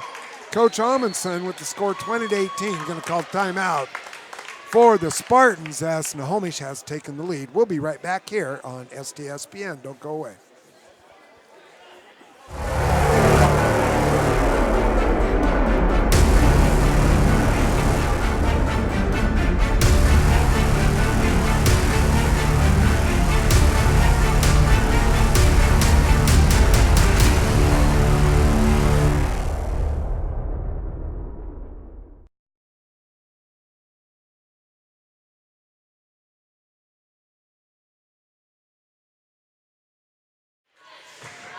Coach Amundsen with the score 20-18 going to call timeout for the Spartans as Snohomish has taken the lead. We'll be right back here on STSPN. Don't go away.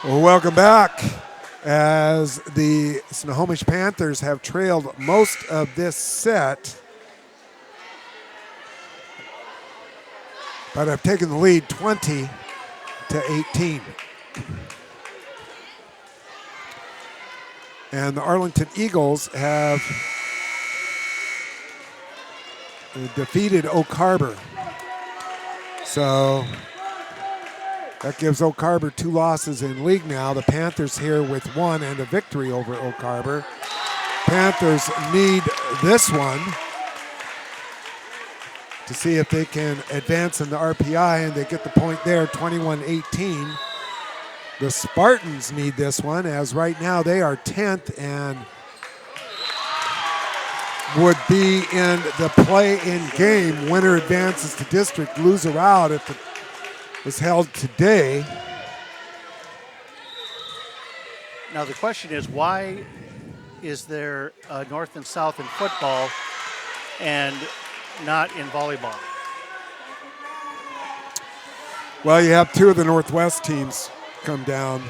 Well, welcome back as the Snohomish Panthers have trailed most of this set, but have taken the lead 20-18. And the Arlington Eagles have defeated Oak Harbor. So that gives Oak Harbor 2 losses in league now. The Panthers here with 1 and a victory over Oak Harbor. Panthers need this one to see if they can advance in the RPI, and they get the point there, 21-18. The Spartans need this one, as right now they are 10th and would be in the play-in game. Winner advances to district, loser out if it was held today. Now the question is, why is there North and South in football, and not in volleyball. Well, you have 2 of the Northwest teams come down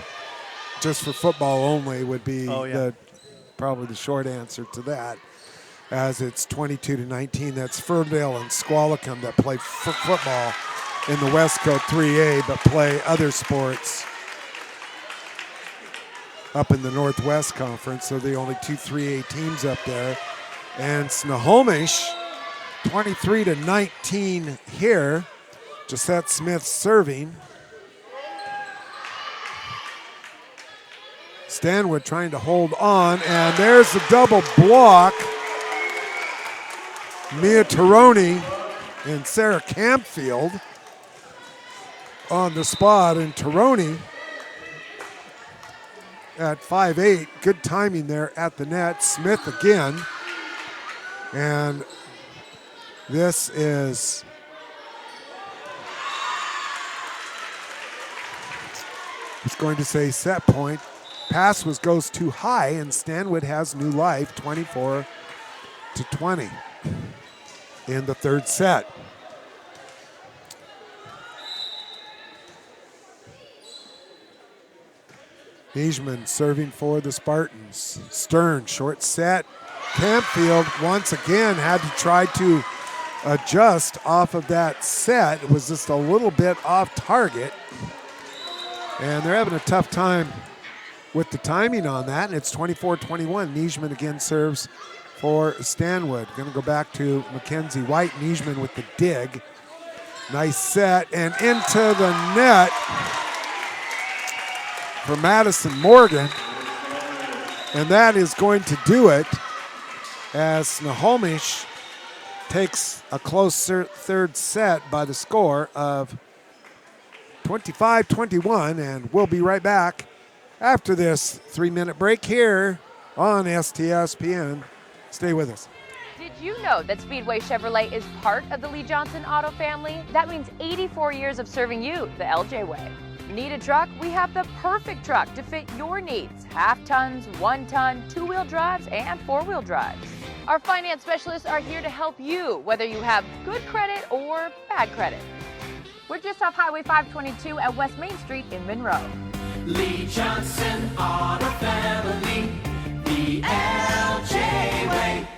just for football only would be probably the short answer to that, as it's 22-19. That's Ferndale and Squalicum that play football in the Westcoast 3A but play other sports up in the Northwest Conference. So the only 2 3A teams up there. And Snohomish, 23-19 here. Josette Smith serving. Stanwood trying to hold on, and there's the double block. Mia Taroni and Sarah Campfield on the spot, and Taroni at 5'8", good timing there at the net. Smith again, and this is it's going to say set point. Pass goes too high, and Stanwood has new life, 24-20 in the third set. Nijeman serving for the Spartans. Stern, short set. Campfield once again had to try to adjust off of that set. It was just a little bit off target. And they're having a tough time with the timing on that, and it's 24-21. Nijeman again serves for Stanwood. Going to go back to Mackenzie White. Nijeman with the dig. Nice set, and into the net for Madison Morgan. And that is going to do it as Snohomish takes a close third set by the score of 25-21, and we'll be right back after this 3-minute break here on STSPN. Stay with us. Did you know that Speedway Chevrolet is part of the Lee Johnson Auto family? That means 84 years of serving you the LJ way. Need a truck? We have the perfect truck to fit your needs. Half tons, 1 ton, 2-wheel drives, and 4-wheel drives. Our finance specialists are here to help you, whether you have good credit or bad credit. We're just off Highway 522 at West Main Street in Monroe. Lee Johnson Auto Family, the LJ way.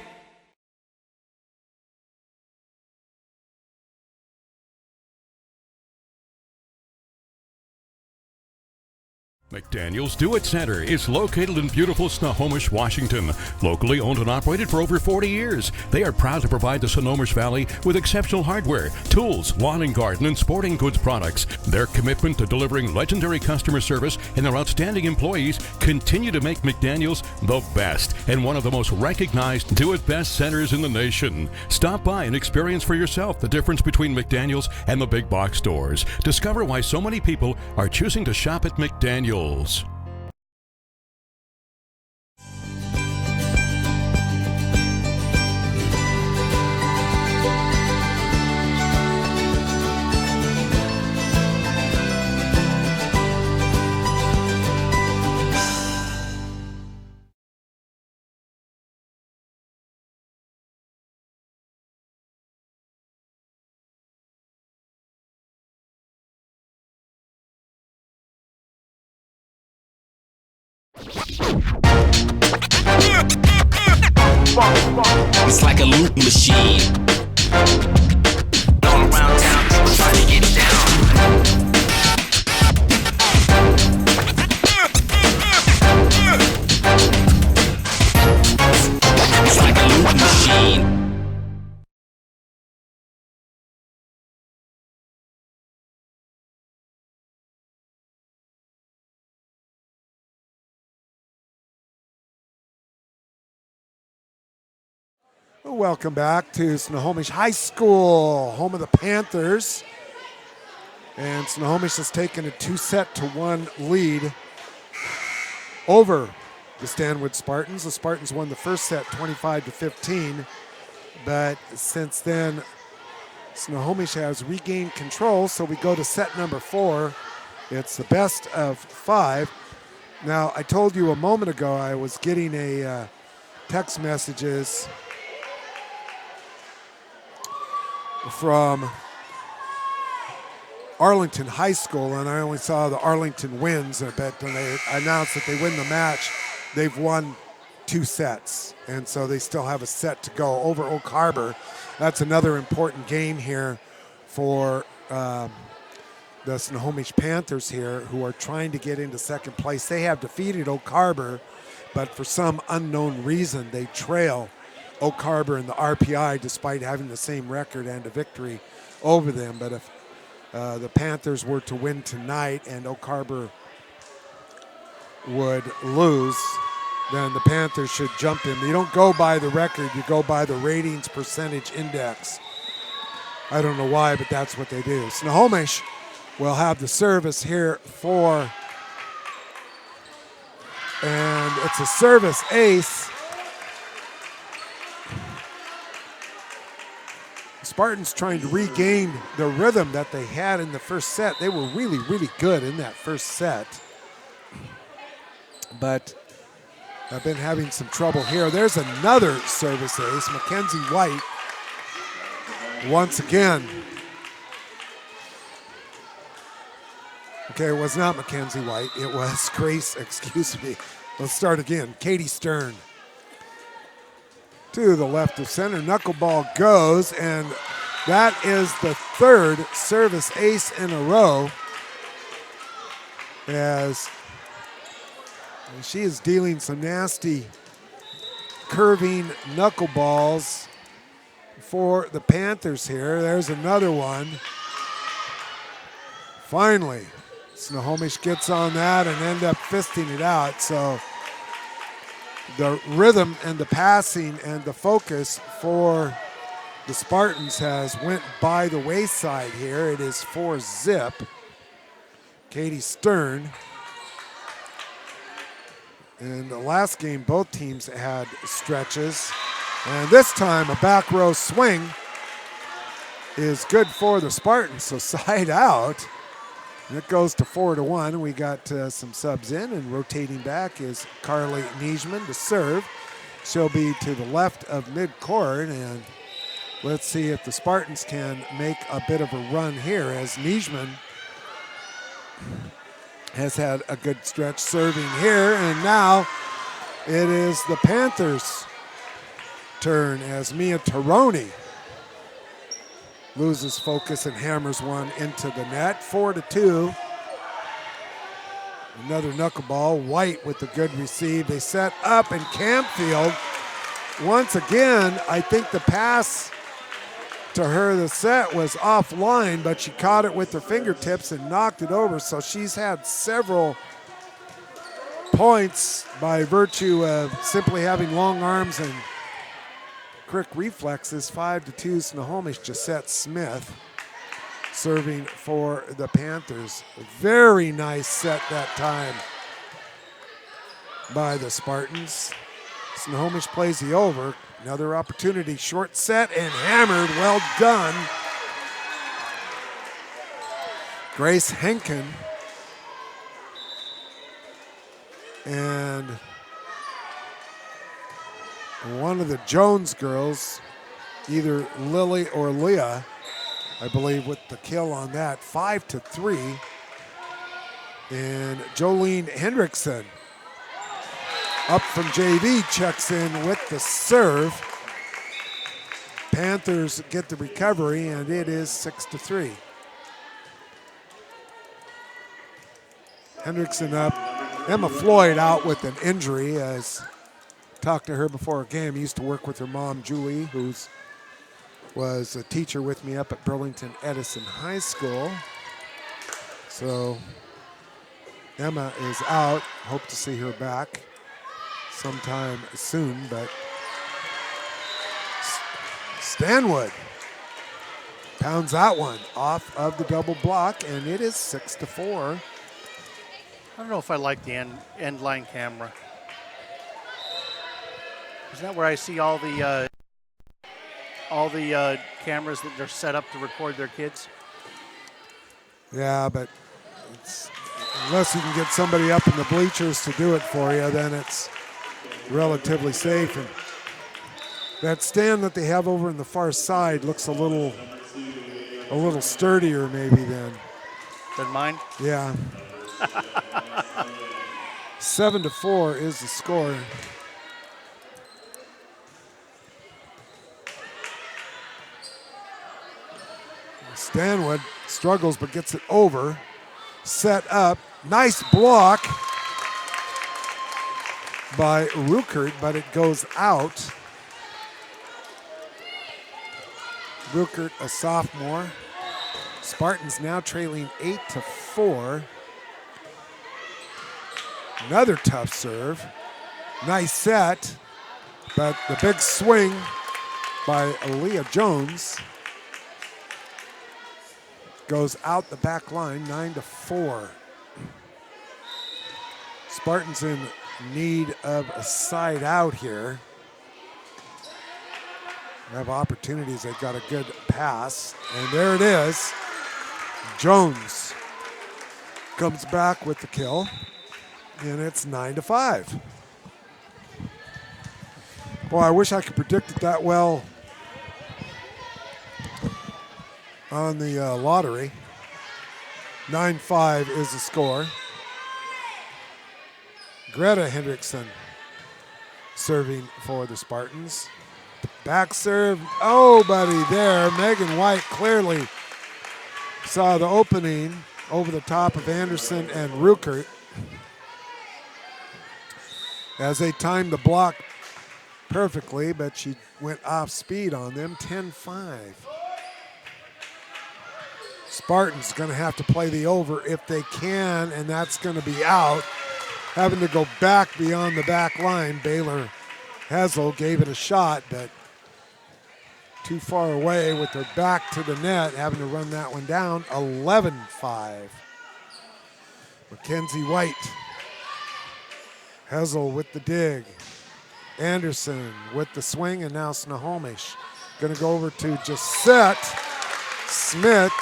McDaniel's Do It Center is located in beautiful Snohomish, Washington. Locally owned and operated for over 40 years, they are proud to provide the Snohomish Valley with exceptional hardware, tools, lawn and garden, and sporting goods products. Their commitment to delivering legendary customer service and their outstanding employees continue to make McDaniel's the best and one of the most recognized Do It Best centers in the nation. Stop by and experience for yourself the difference between McDaniel's and the big box stores. Discover why so many people are choosing to shop at McDaniel's. It's like a loop machine. All around town, people trying to get down. It's like a loop machine. Welcome back to Snohomish High School, home of the Panthers. And Snohomish has taken a 2-1 lead over the Stanwood Spartans. The Spartans won the first set 25-15, but since then Snohomish has regained control, so we go to set number 4. It's the best of 5. Now, I told you a moment ago I was getting a text messages from Arlington High School, and I only saw the Arlington wins. But when they announced that they win the match, they've won 2 sets, and so they still have a set to go over Oak Harbor. That's another important game here for the Snohomish Panthers here, who are trying to get into second place. They have defeated Oak Harbor, but for some unknown reason, they trail Oak Harbor in the RPI despite having the same record and a victory over them. But if the Panthers were to win tonight and Oak Harbor would lose, then the Panthers should jump them. You don't go by the record, you go by the ratings percentage index. I don't know why, but that's what they do. Snohomish will have the service here and it's a service ace. Spartans trying to regain the rhythm that they had in the first set. They were really, really good in that first set, but I've been having some trouble here. There's another service ace, Mackenzie White, once again. Okay, it was not Mackenzie White. It was Grace, excuse me. Let's start again. Katie Stern to the left of center. Knuckleball goes, and that is the 3rd service ace in a row, as she is dealing some nasty curving knuckleballs for the Panthers here. There's another one. Finally, Snohomish gets on that and end up fisting it out. So the rhythm and the passing and the focus for the Spartans has went by the wayside here. It is 4-zip. Katie Stern. In the last game, both teams had stretches. And this time, a back row swing is good for the Spartans. So side out. And it goes to 4-1. We got some subs in, and rotating back is Carly Niesman to serve. She'll be to the left of midcourt, and let's see if the Spartans can make a bit of a run here, as Niesman has had a good stretch serving here, and now it is the Panthers' turn as Mia Taroni loses focus and hammers one into the net. 4-2. Another knuckleball. White with the good receive. They set up, and Campfield, once again, I think the pass to her, the set was offline, but she caught it with her fingertips and knocked it over. So she's had several points by virtue of simply having long arms and quick reflexes. 5-2 Snohomish. Gisette Smith serving for the Panthers. Very nice set that time by the Spartans. Snohomish plays the over. Another opportunity, short set and hammered. Well done. Grace Henkin. And one of the Jones girls, either Lily or Leah, I believe, with the kill on that. 5-3. And Jolene Hendrickson, up from JV, checks in with the serve. Panthers get the recovery, and it is 6-3. Hendrickson up. Emma Floyd out with an injury. As talked to her before a game. I used to work with her mom, Julie, who was a teacher with me up at Burlington Edison High School. So Emma is out. Hope to see her back sometime soon, but Stanwood pounds that one off of the double block, and it is 6-4. I don't know if I like the end line camera. Is that where I see all the cameras that are set up to record their kids? Yeah, but unless you can get somebody up in the bleachers to do it for you, then it's relatively safe. And that stand that they have over in the far side looks a little a little sturdier maybe than mine. Yeah. 7-4 is the score. Stanwood struggles but gets it over. Set up. Nice block by Ruckert, but it goes out. Ruckert, a sophomore. Spartans now trailing 8-4. Another tough serve. Nice set, but the big swing by Aaliyah Jones goes out the back line, 9-4. Spartans in need of a side out here. They have opportunities. They've got a good pass, and there it is. Jones comes back with the kill, and it's 9-5. Boy, I wish I could predict it that well on the lottery. 9-5 is the score. Greta Hendrickson serving for the Spartans. Back serve. Oh, buddy, there. Megan White clearly saw the opening over the top of Anderson and Ruckert as they timed the block perfectly, but she went off speed on them. 10-5. Spartans going to have to play the over if they can, and that's going to be out. Having to go back beyond the back line. Baylor Hessel gave it a shot, but too far away with their back to the net, having to run that one down. 11-5. Mackenzie White. Hessel with the dig. Anderson with the swing, and now Snohomish going to go over to Jessette Smith.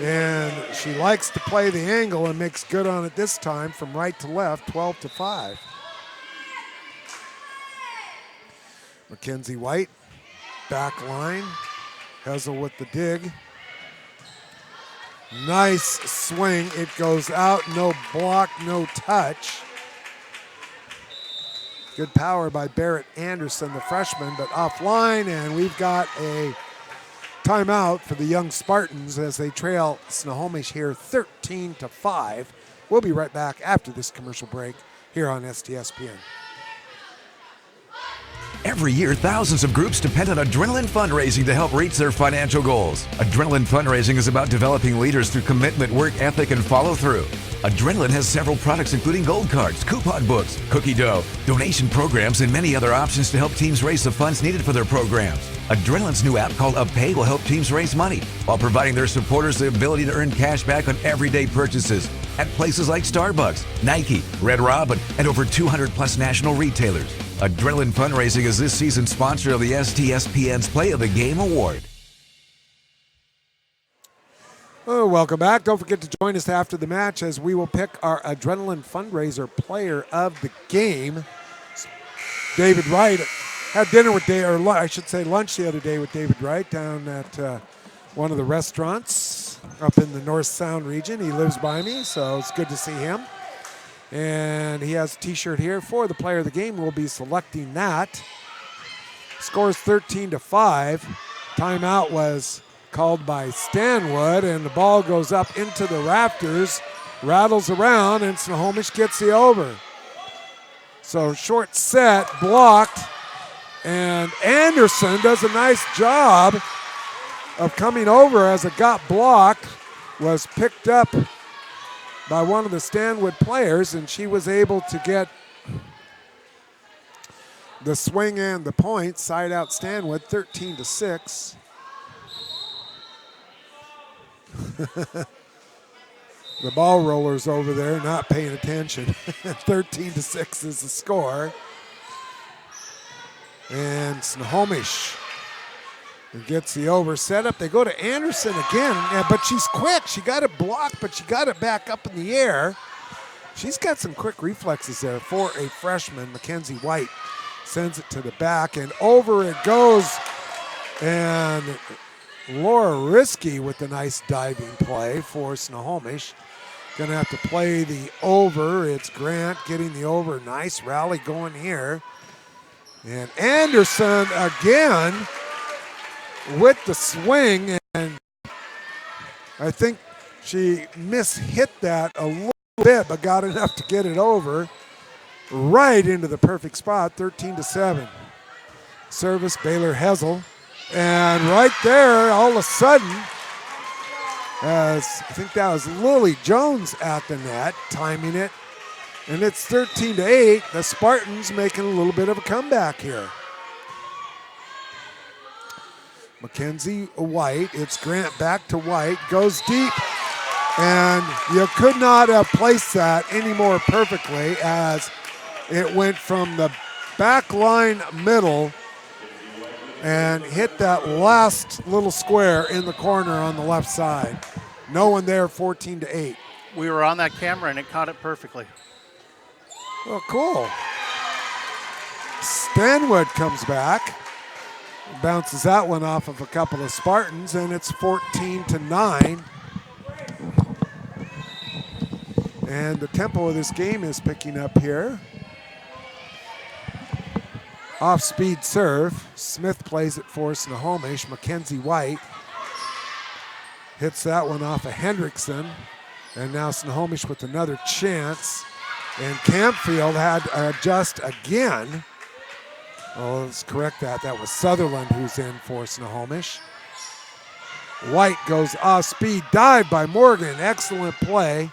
And she likes to play the angle and makes good on it this time from right to left, 12-5. Mackenzie White, back line. Hessel with the dig. Nice swing. It goes out. No block, no touch. Good power by Barrett Anderson, the freshman, but offline, and we've got a timeout for the young Spartans as they trail Snohomish here 13-5. We'll be right back after this commercial break here on STSPN. Every year, thousands of groups depend on Adrenaline Fundraising to help reach their financial goals. Adrenaline Fundraising is about developing leaders through commitment, work ethic, and follow through. Adrenaline has several products including gold cards, coupon books, cookie dough, donation programs, and many other options to help teams raise the funds needed for their programs. Adrenaline's new app called UpPay will help teams raise money while providing their supporters the ability to earn cash back on everyday purchases at places like Starbucks, Nike, Red Robin, and over 200 plus national retailers. Adrenaline Fundraising is this season's sponsor of the STSPN's Play of the Game Award. Oh, welcome back. Don't forget to join us after the match as we will pick our Adrenaline Fundraiser Player of the Game. David Wright had dinner with lunch the other day with David Wright down at one of the restaurants up in the North Sound region. He lives by me, so it's good to see him. And he has a t-shirt here for the Player of the Game. We'll be selecting that. Scores 13-5. Timeout was called by Stanwood, and the ball goes up into the rafters, rattles around, and Snohomish gets the over. So short set, blocked, and Anderson does a nice job of coming over as it got blocked, was picked up by one of the Stanwood players, and she was able to get the swing and the point. Side out Stanwood, 13-6. The ball rollers over there not paying attention. 13-6 is the score. And Snohomish gets the over set up. They go to Anderson again, but she's quick. She got it blocked, but she got it back up in the air. She's got some quick reflexes there for a freshman. Mackenzie White sends it to the back, and over it goes. And Laura Risky with the nice diving play for Snohomish. Going to have to play the over. It's Grant getting the over. Nice rally going here. And Anderson again with the swing. And I think she mishit that a little bit, but got enough to get it over. Right into the perfect spot, 13-7. Service, Baylor Hessel. And right there, all of a sudden, as I think that was Lily Jones at the net, timing it. And it's 13-8. The Spartans making a little bit of a comeback here. Mackenzie White, it's Grant back to White, goes deep. And you could not have placed that any more perfectly as it went from the back line middle and hit that last little square in the corner on the left side. No one there, 14-8. We were on that camera and it caught it perfectly. Well, cool. Stanwood comes back, bounces that one off of a couple of Spartans, and it's 14-9. And the tempo of this game is picking up here. Off-speed serve. Smith plays it for Snohomish. Mackenzie White hits that one off of Hendrickson. And now Snohomish with another chance. And Campfield had to adjust again. Oh, let's correct that. That was Sutherland who's in for Snohomish. White goes off-speed. Dive by Morgan. Excellent play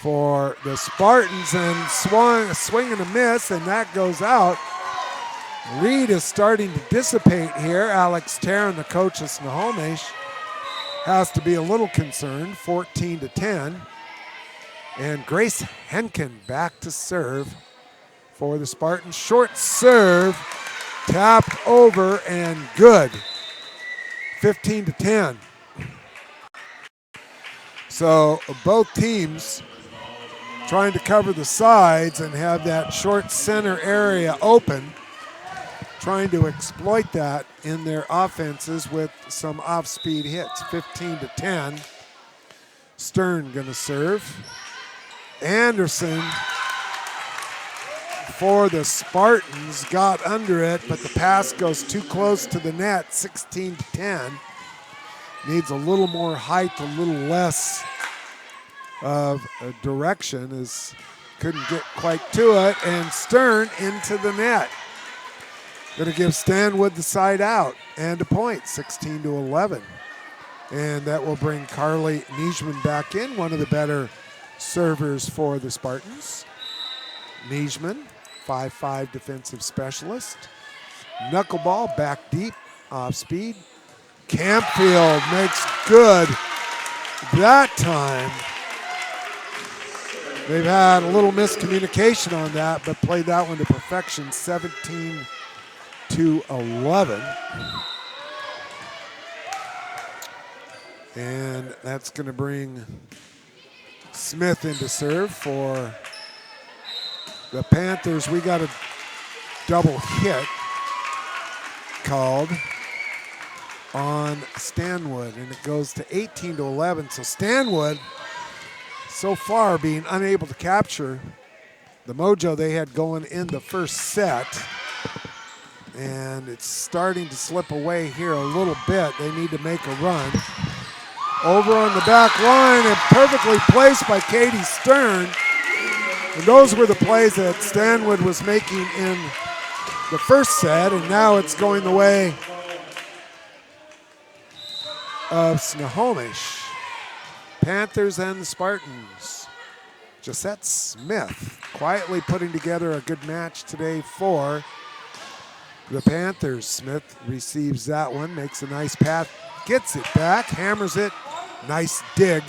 for the Spartans, and swing and a miss, and that goes out. Lead is starting to dissipate here. Alex Tarrant, the coach of Snohomish, has to be a little concerned. 14-10. And Grace Henkin back to serve for the Spartans. Short serve, tapped over and good. 15-10. So both teams trying to cover the sides and have that short center area open, trying to exploit that in their offenses with some off-speed hits. 15-10. Stern gonna serve. Anderson for the Spartans got under it, but the pass goes too close to the net. 16-10. Needs a little more height, a little less of a direction, as couldn't get quite to it, and Stern into the net. Going to give Stanwood the side out and a point, 16-11. And that will bring Carly Nijman back in, one of the better servers for the Spartans. Nijman, 5'5" defensive specialist. Knuckleball back deep, off speed. Campfield makes good that time. They've had a little miscommunication on that, but played that one to perfection, 17-11. And that's going to bring Smith into serve for the Panthers. We got a double hit called on Stanwood, and it goes to 18-11. So Stanwood, so far, being unable to capture the mojo they had going in the first set. And it's starting to slip away here a little bit. They need to make a run. Over on the back line and perfectly placed by Katie Stern. And those were the plays that Stanwood was making in the first set, and now it's going the way of Snohomish. Panthers and the Spartans. Josette Smith quietly putting together a good match today for the Panthers. Smith receives that one, makes a nice pass, gets it back, hammers it, nice dig.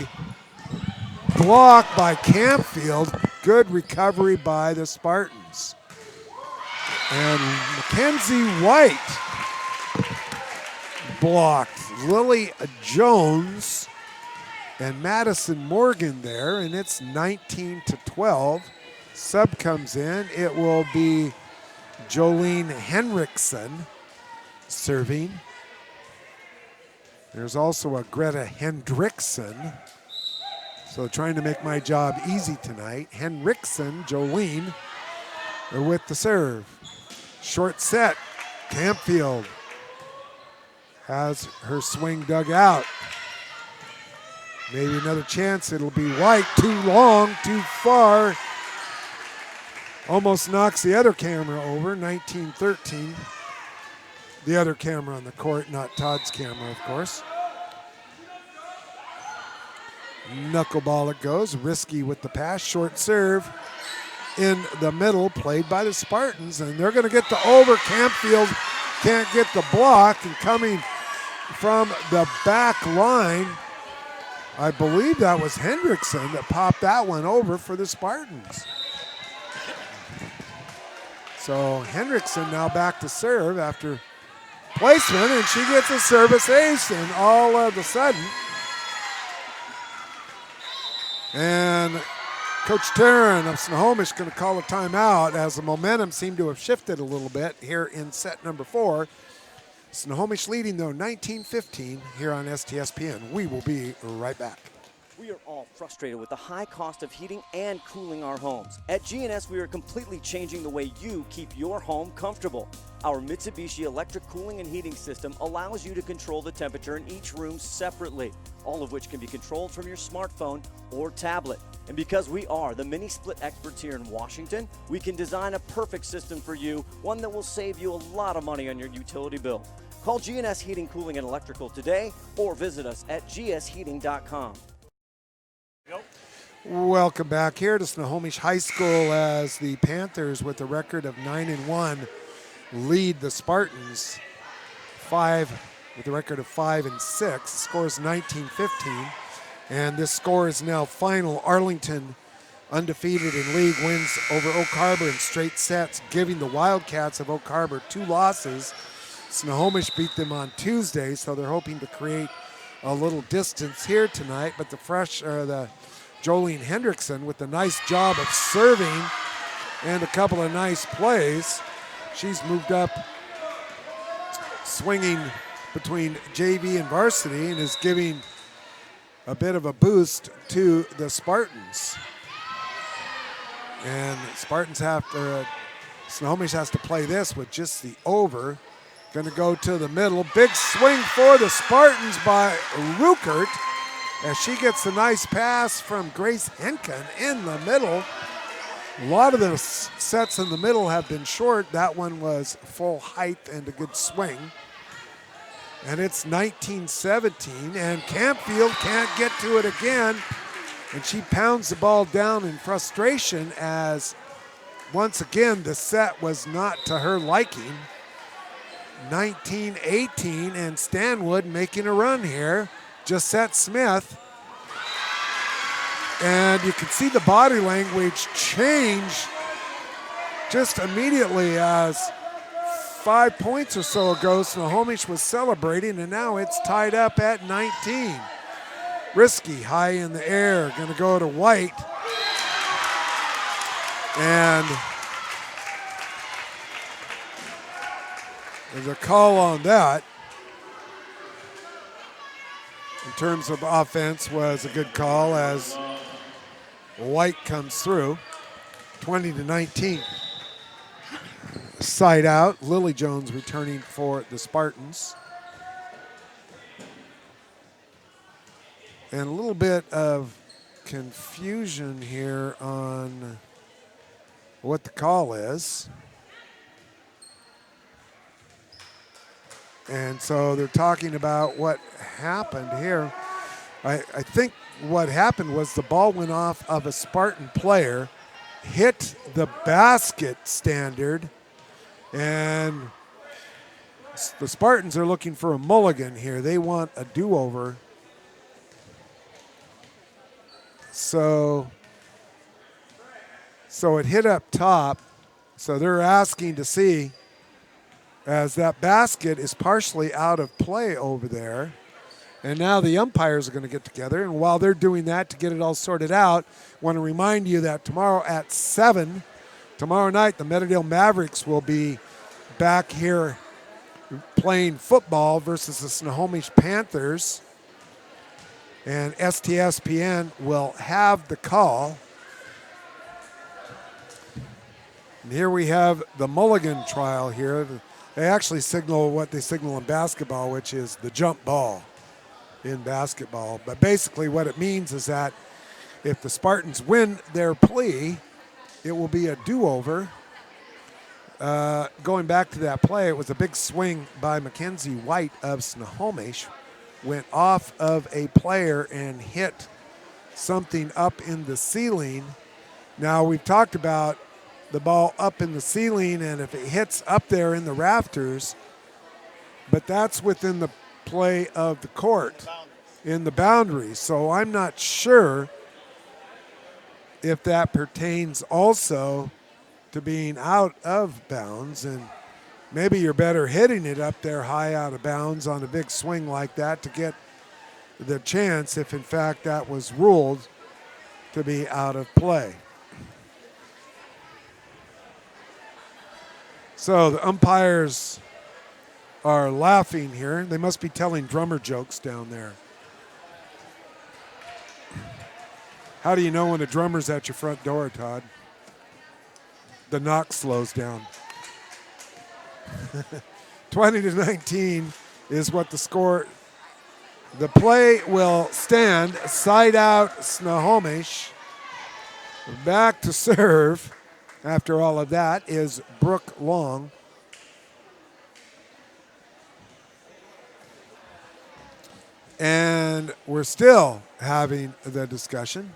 Blocked by Campfield, good recovery by the Spartans. And Mackenzie White blocked. Lily Jones and Madison Morgan there, and it's 19-12. Sub comes in. It will be Jolene Henriksen. serving. There's also a Greta Hendrickson. So trying to make my job easy tonight. Hendrickson, Jolene, are with the serve. Short set. Campfield has her swing dug out. Maybe another chance. It'll be White. Too long, too far. Almost knocks the other camera over. 19-13. The other camera on the court, not Todd's camera, of course. Knuckleball it goes. Risky with the pass. Short serve in the middle, played by the Spartans, and they're going to get the over. Campfield can't get the block, and coming from the back line, I believe that was Hendrickson that popped that one over for the Spartans. So Hendrickson now back to serve after placement, and she gets a service ace, and all of a sudden, and Coach Taryn of Snohomish going to call a timeout as the momentum seemed to have shifted a little bit here in set number 4. Snohomish leading, though, 19-15 here on STSPN. We will be right back. We are all frustrated with the high cost of heating and cooling our homes. At GNS, we are completely changing the way you keep your home comfortable. Our Mitsubishi electric cooling and heating system allows you to control the temperature in each room separately, all of which can be controlled from your smartphone or tablet. And because we are the mini split experts here in Washington, we can design a perfect system for you, one that will save you a lot of money on your utility bill. Call GNS Heating, Cooling, and Electrical today or visit us at gsheating.com. Welcome back here to Snohomish High School as the Panthers, with a record of 9-1, lead the Spartans with a record of 5-6. Score is 19-15, and this score is now final. Arlington, undefeated in league, wins over Oak Harbor in straight sets, giving the Wildcats of Oak Harbor 2 losses. Snohomish beat them on Tuesday, so they're hoping to create a little distance here tonight. But the Jolene Hendrickson with a nice job of serving and a couple of nice plays. She's moved up swinging between JV and varsity and is giving a bit of a boost to the Spartans. And Snohomish has to play this with just the over. Going to go to the middle. Big swing for the Spartans by Ruckert as she gets a nice pass from Grace Henkin in the middle. A lot of the sets in the middle have been short. That one was full height and a good swing. And it's 19-17, and Campfield can't get to it again. And she pounds the ball down in frustration as, once again, the set was not to her liking. 19-18, and Stanwood making a run here. Josette Smith. And you can see the body language change just immediately as 5 points or so ago, Snohomish was celebrating, and now it's tied up at 19. Risky, high in the air, going to go to White. And there's a call on that. In terms of offense, was a good call as White comes through. 20-19. Side out. Lily Jones returning for the Spartans. And a little bit of confusion here on what the call is. And so they're talking about what happened here. I think what happened was the ball went off of a Spartan player, hit the basket standard, and the Spartans are looking for a mulligan here. They want a do-over. So it hit up top. So they're asking to see, as that basket is partially out of play over there. And now the umpires are going to get together. And while they're doing that to get it all sorted out, I want to remind you that tomorrow at 7, tomorrow night, the Meadowdale Mavericks will be back here playing football versus the Snohomish Panthers. And STSPN will have the call. And here we have the mulligan trial here. They actually signal what they signal in basketball, which is the jump ball in basketball. But basically what it means is that if the Spartans win their plea, it will be a do-over. Going back to that play, it was a big swing by Mackenzie White of Snohomish. Went off of a player and hit something up in the ceiling. Now, we've talked about the ball up in the ceiling and if it hits up there in the rafters, but that's within the play of the court, in the boundaries. So I'm not sure if that pertains also to being out of bounds, and maybe you're better hitting it up there high out of bounds on a big swing like that to get the chance if in fact that was ruled to be out of play. So the umpires are laughing here. They must be telling drummer jokes down there. How do you know when a drummer's at your front door, Todd? The knock slows down. 20-19 is what the score. The play will stand. Side out Snohomish. Back to serve after all of that is Brooke Long. And we're still having the discussion.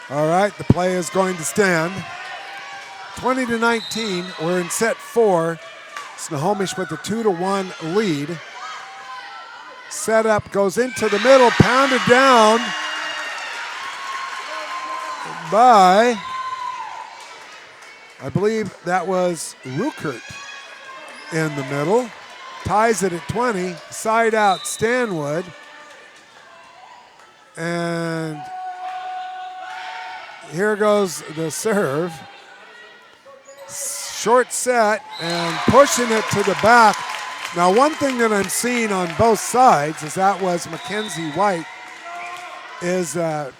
All right, the play is going to stand. 20-19, we're in set 4. Snohomish with a 2-1 lead. Setup goes into the middle, pounded down by, I believe that was Ruckert in the middle. Ties it at 20, side out Stanwood. And here goes the serve. Short set and pushing it to the back. Now, one thing that I'm seeing on both sides, as that was Mackenzie White, is it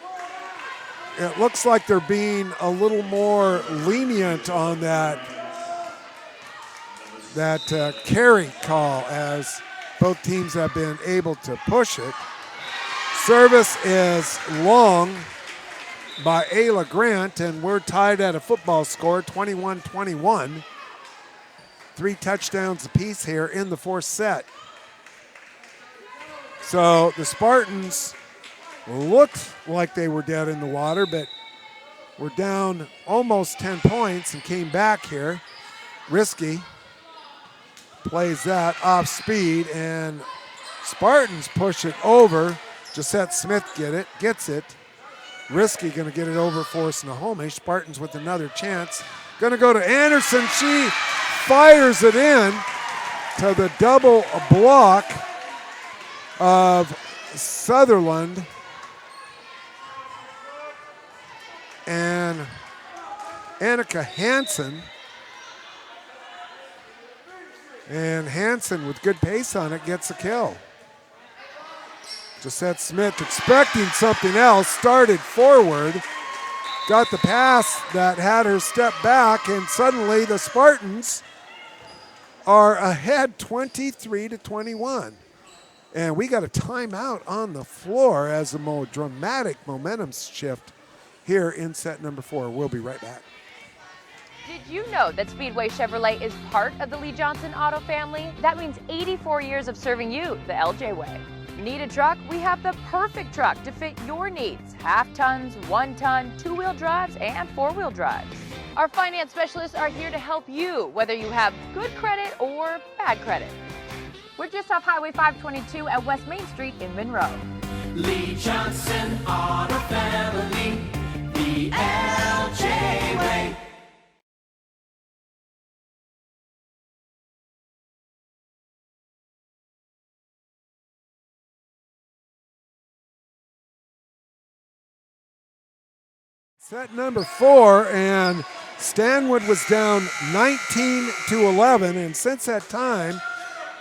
looks like they're being a little more lenient on that carry call, as both teams have been able to push it. Service is long by Ayla Grant, and we're tied at a football score, 21-21. 3 touchdowns apiece here in the 4th set. So the Spartans looked like they were dead in the water, but were down almost 10 points and came back here. Risky plays that off speed, and Spartans push it over. Josette Smith gets it. Risky going to get it over for Snohomish. Spartans with another chance. Going to go to Anderson. She fires it in to the double block of Sutherland. And Annika Hansen. And Hansen, with good pace on it, gets a kill. Josette Smith expecting something else, started forward, got the pass that had her step back, and suddenly the Spartans are ahead 23-21. And we got a timeout on the floor as a more dramatic momentum shift here in set number 4. We'll be right back. Did you know that Speedway Chevrolet is part of the Lee Johnson Auto family? That means 84 years of serving you the LJ way. Need a truck? We have the perfect truck to fit your needs. Half tons, 1 ton, 2-wheel drives, and 4-wheel drives. Our finance specialists are here to help you, whether you have good credit or bad credit. We're just off Highway 522 at West Main Street in Monroe. Lee Johnson Auto Family, the LJ way. Set number 4, and Stanwood was down 19-11, and since that time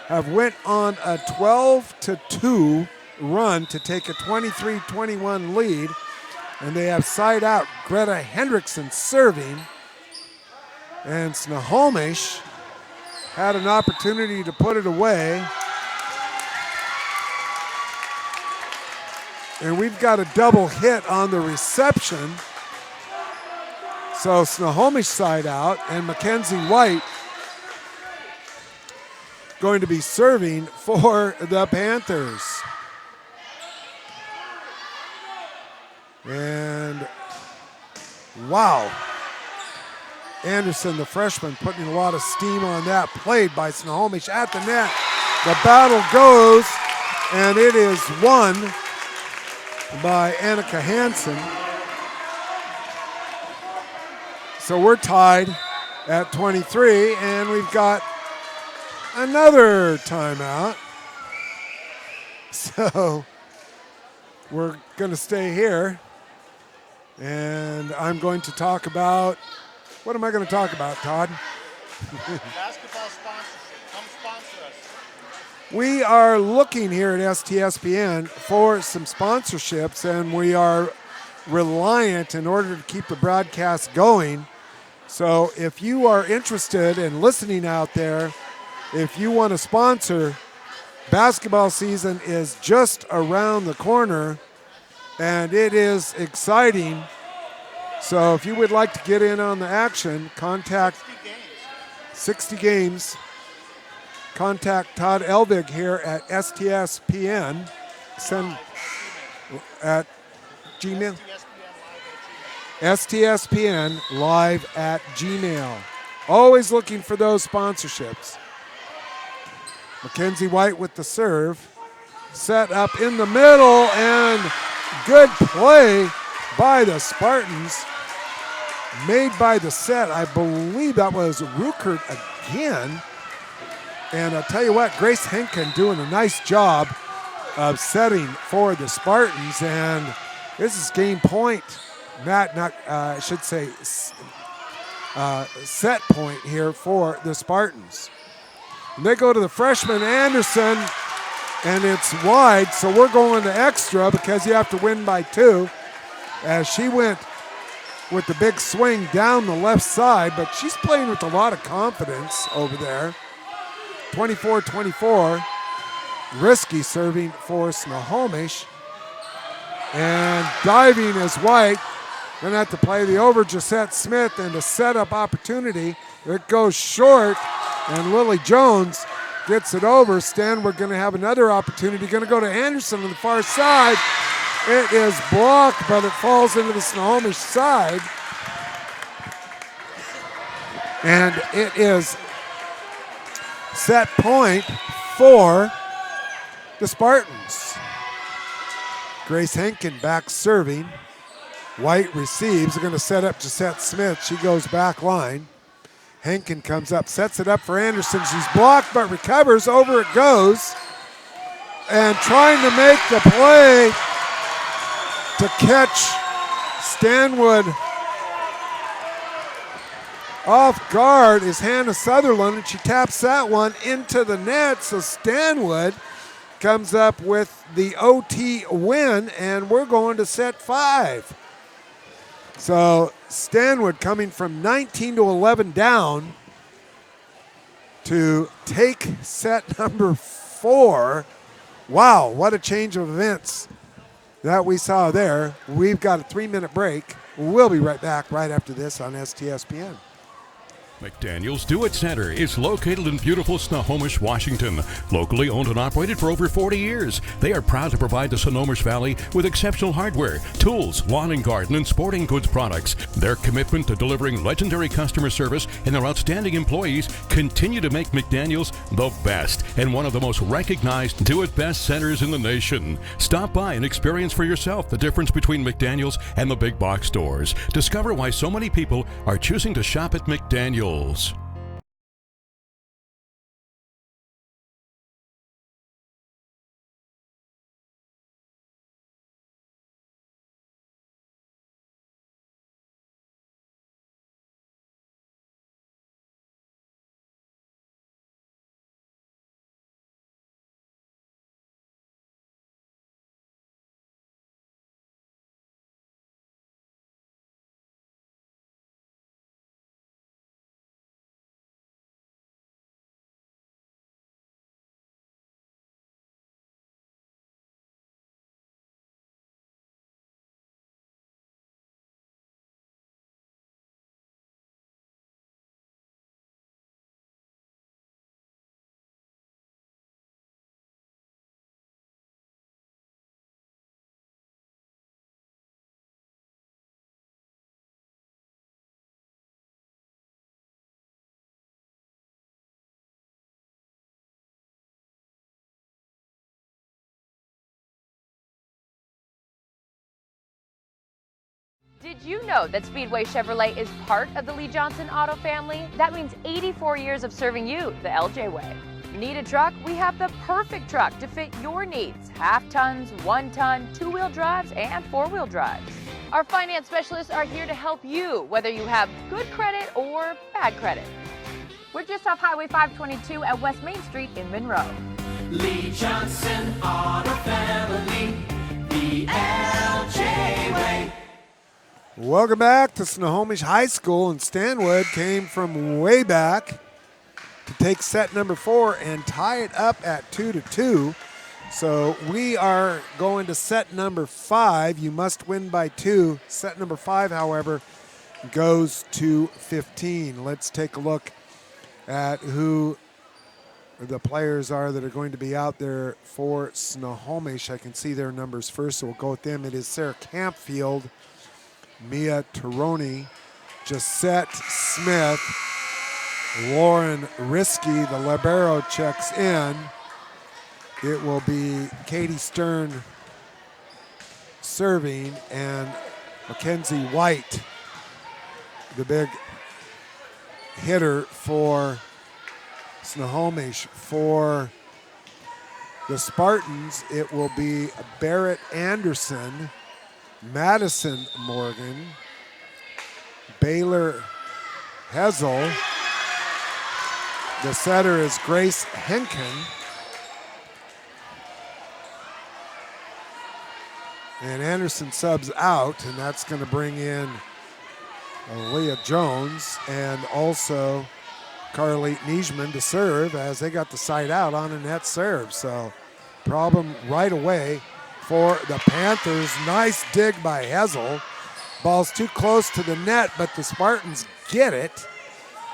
have went on a 12-2 run to take a 23-21 lead. And they have side out Greta Hendrickson serving. And Snohomish had an opportunity to put it away. And we've got a double hit on the reception. So Snohomish side out, and Mackenzie White going to be serving for the Panthers. And wow, Anderson, the freshman, putting a lot of steam on that. Played by Snohomish at the net. The battle goes, and it is won by Annika Hansen. So we're tied at 23, and we've got another timeout. So we're going to stay here, and I'm going to talk about, what am I going to talk about, Todd? Basketball sponsorship. Come sponsor us. We are looking here at STSPN for some sponsorships, and we are reliant in order to keep the broadcast going. So if you are interested in listening out there, if you want to sponsor, basketball season is just around the corner, and it is exciting. So if you would like to get in on the action, contact 60 games. Contact Todd Elvig here at STSPN. Send at Gmail. STSPN live at Gmail. Always looking for those sponsorships. Mackenzie White with the serve. Set up in the middle, and good play by the Spartans. Made by the set. I believe that was Ruckert again. And I'll tell you what, Grace Henkin doing a nice job of setting for the Spartans. And this is game point. I should say set point here for the Spartans. And they go to the freshman Anderson, and it's wide, so we're going to extra because you have to win by 2. As she went with the big swing down the left side, but she's playing with a lot of confidence over there. 24-24, Risky serving for Snohomish. And diving is White. Gonna have to play the over Gisette Smith, and a setup opportunity. It goes short, and Lily Jones gets it over. Stanwood gonna have another opportunity. Gonna go to Anderson on the far side. It is blocked, but it falls into the Snohomish side. And it is set point for the Spartans. Grace Henkin back serving. White receives. They're going to set up Gisette Smith. She goes back line. Henkin comes up, sets it up for Anderson. She's blocked but recovers. Over it goes. And trying to make the play to catch Stanwood off guard is Hannah Sutherland, and she taps that one into the net. So Stanwood comes up with the OT win, and we're going to set 5. So Stanwood coming from 19-11 down to take set number 4. Wow, what a change of events that we saw there. We've got a 3-minute break. We'll be right back right after this on STSPN. McDaniel's Do-It Center is located in beautiful Snohomish, Washington. Locally owned and operated for over 40 years, they are proud to provide the Snohomish Valley with exceptional hardware, tools, lawn and garden, and sporting goods products. Their commitment to delivering legendary customer service and their outstanding employees continue to make McDaniel's the best and one of the most recognized do-it-best centers in the nation. Stop by and experience for yourself the difference between McDaniel's and the big box stores. Discover why so many people are choosing to shop at McDaniel's. Did you know that Speedway Chevrolet is part of the Lee Johnson Auto family? That means 84 years of serving you the LJ way. Need a truck? We have the perfect truck to fit your needs. Half tons, 1 ton, 2-wheel drives, and 4-wheel drives. Our finance specialists are here to help you, whether you have good credit or bad credit. We're just off Highway 522 at West Main Street in Monroe. Lee Johnson Auto Family, the LJ way. Welcome back to Snohomish High School, and Stanwood came from way back to take set number 4 and tie it up at 2-2. So we are going to set number 5. You must win by 2. Set number 5, however, goes to 15. Let's take a look at who the players are that are going to be out there for Snohomish. I can see their numbers first, so we'll go with them. It is Sarah Campfield, Mia Taroni, Jessette Smith, Lauren Risky. The libero checks in. It will be Katie Stern serving, and Mackenzie White, the big hitter for Snohomish. For the Spartans, it will be Barrett Anderson, Madison Morgan, Baylor Hezel. The setter is Grace Henkin. And Anderson subs out, and that's going to bring in Leah Jones and also Carly Nijman to serve, as they got the side out on a net serve. So problem right away for the Panthers. Nice dig by Hezel. Ball's too close to the net, but the Spartans get it.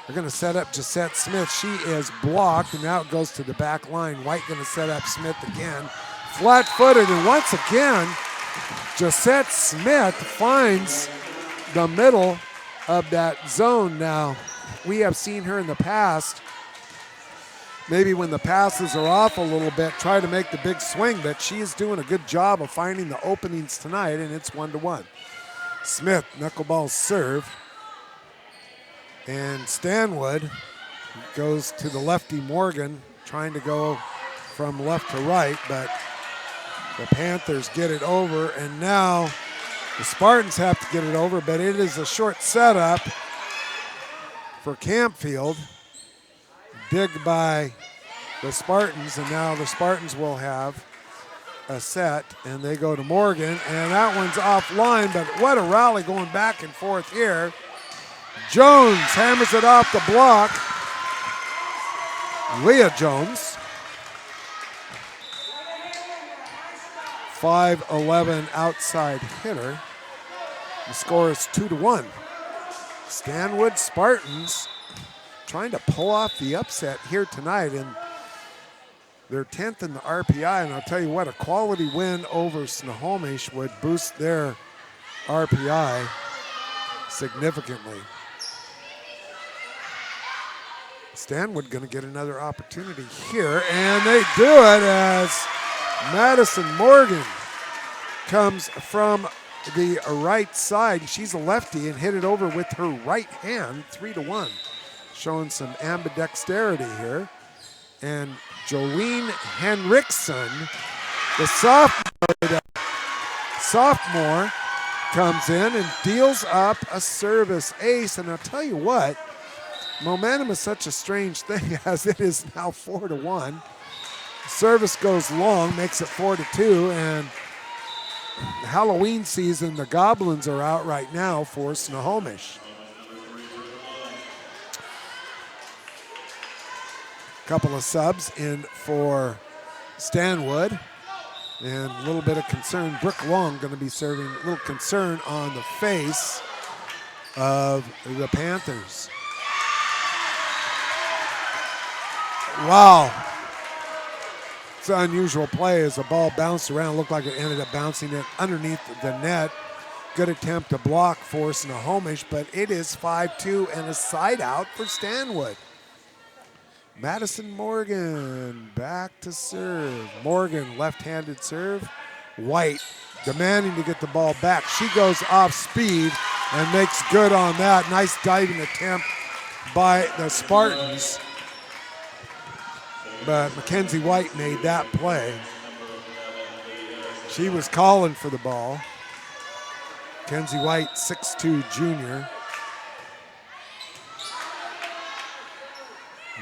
They're going to set up Jessette Smith. She is blocked, and now it goes to the back line. White going to set up Smith again. Flat-footed, and once again, Jessette Smith finds the middle of that zone. Now, we have seen her in the past, maybe when the passes are off a little bit, try to make the big swing, but she is doing a good job of finding the openings tonight, and it's 1-1. Smith, knuckleball serve. And Stanwood goes to the lefty Morgan, trying to go from left to right, but the Panthers get it over, and now the Spartans have to get it over, but it is a short setup for Campfield. Dig by the Spartans, and now the Spartans will have a set, and they go to Morgan, and that one's offline, but what a rally going back and forth here. Jones hammers it off the block. Leah Jones. 5'11" outside hitter. The score is 2-1. Stanwood Spartans trying to pull off the upset here tonight, and they're 10th in the RPI, and I'll tell you what, a quality win over Snohomish would boost their RPI significantly. Stanwood going to get another opportunity here, and they do it as Madison Morgan comes from the right side. She's a lefty and hit it over with her right hand, 3-1. Showing some ambidexterity here. And Jolene Henriksen, the sophomore, comes in and deals up a service ace. And I'll tell you what, momentum is such a strange thing, as it is now 4-1. Service goes long, makes it 4-2, and Halloween season, the Goblins are out right now for Snohomish. Couple of subs in for Stanwood, and a little bit of concern. Brooke Long going to be serving, a little concern on the face of the Panthers. Wow. It's an unusual play as the ball bounced around. Looked like it ended up bouncing it underneath the net. Good attempt to block for Snohomish, but it is 5-2 and a side out for Stanwood. Madison Morgan back to serve. Morgan left-handed serve. White demanding to get the ball back. She goes off speed and makes good on that. Nice diving attempt by the Spartans. But Mackenzie White made that play. She was calling for the ball. Mackenzie White, 6'2" junior.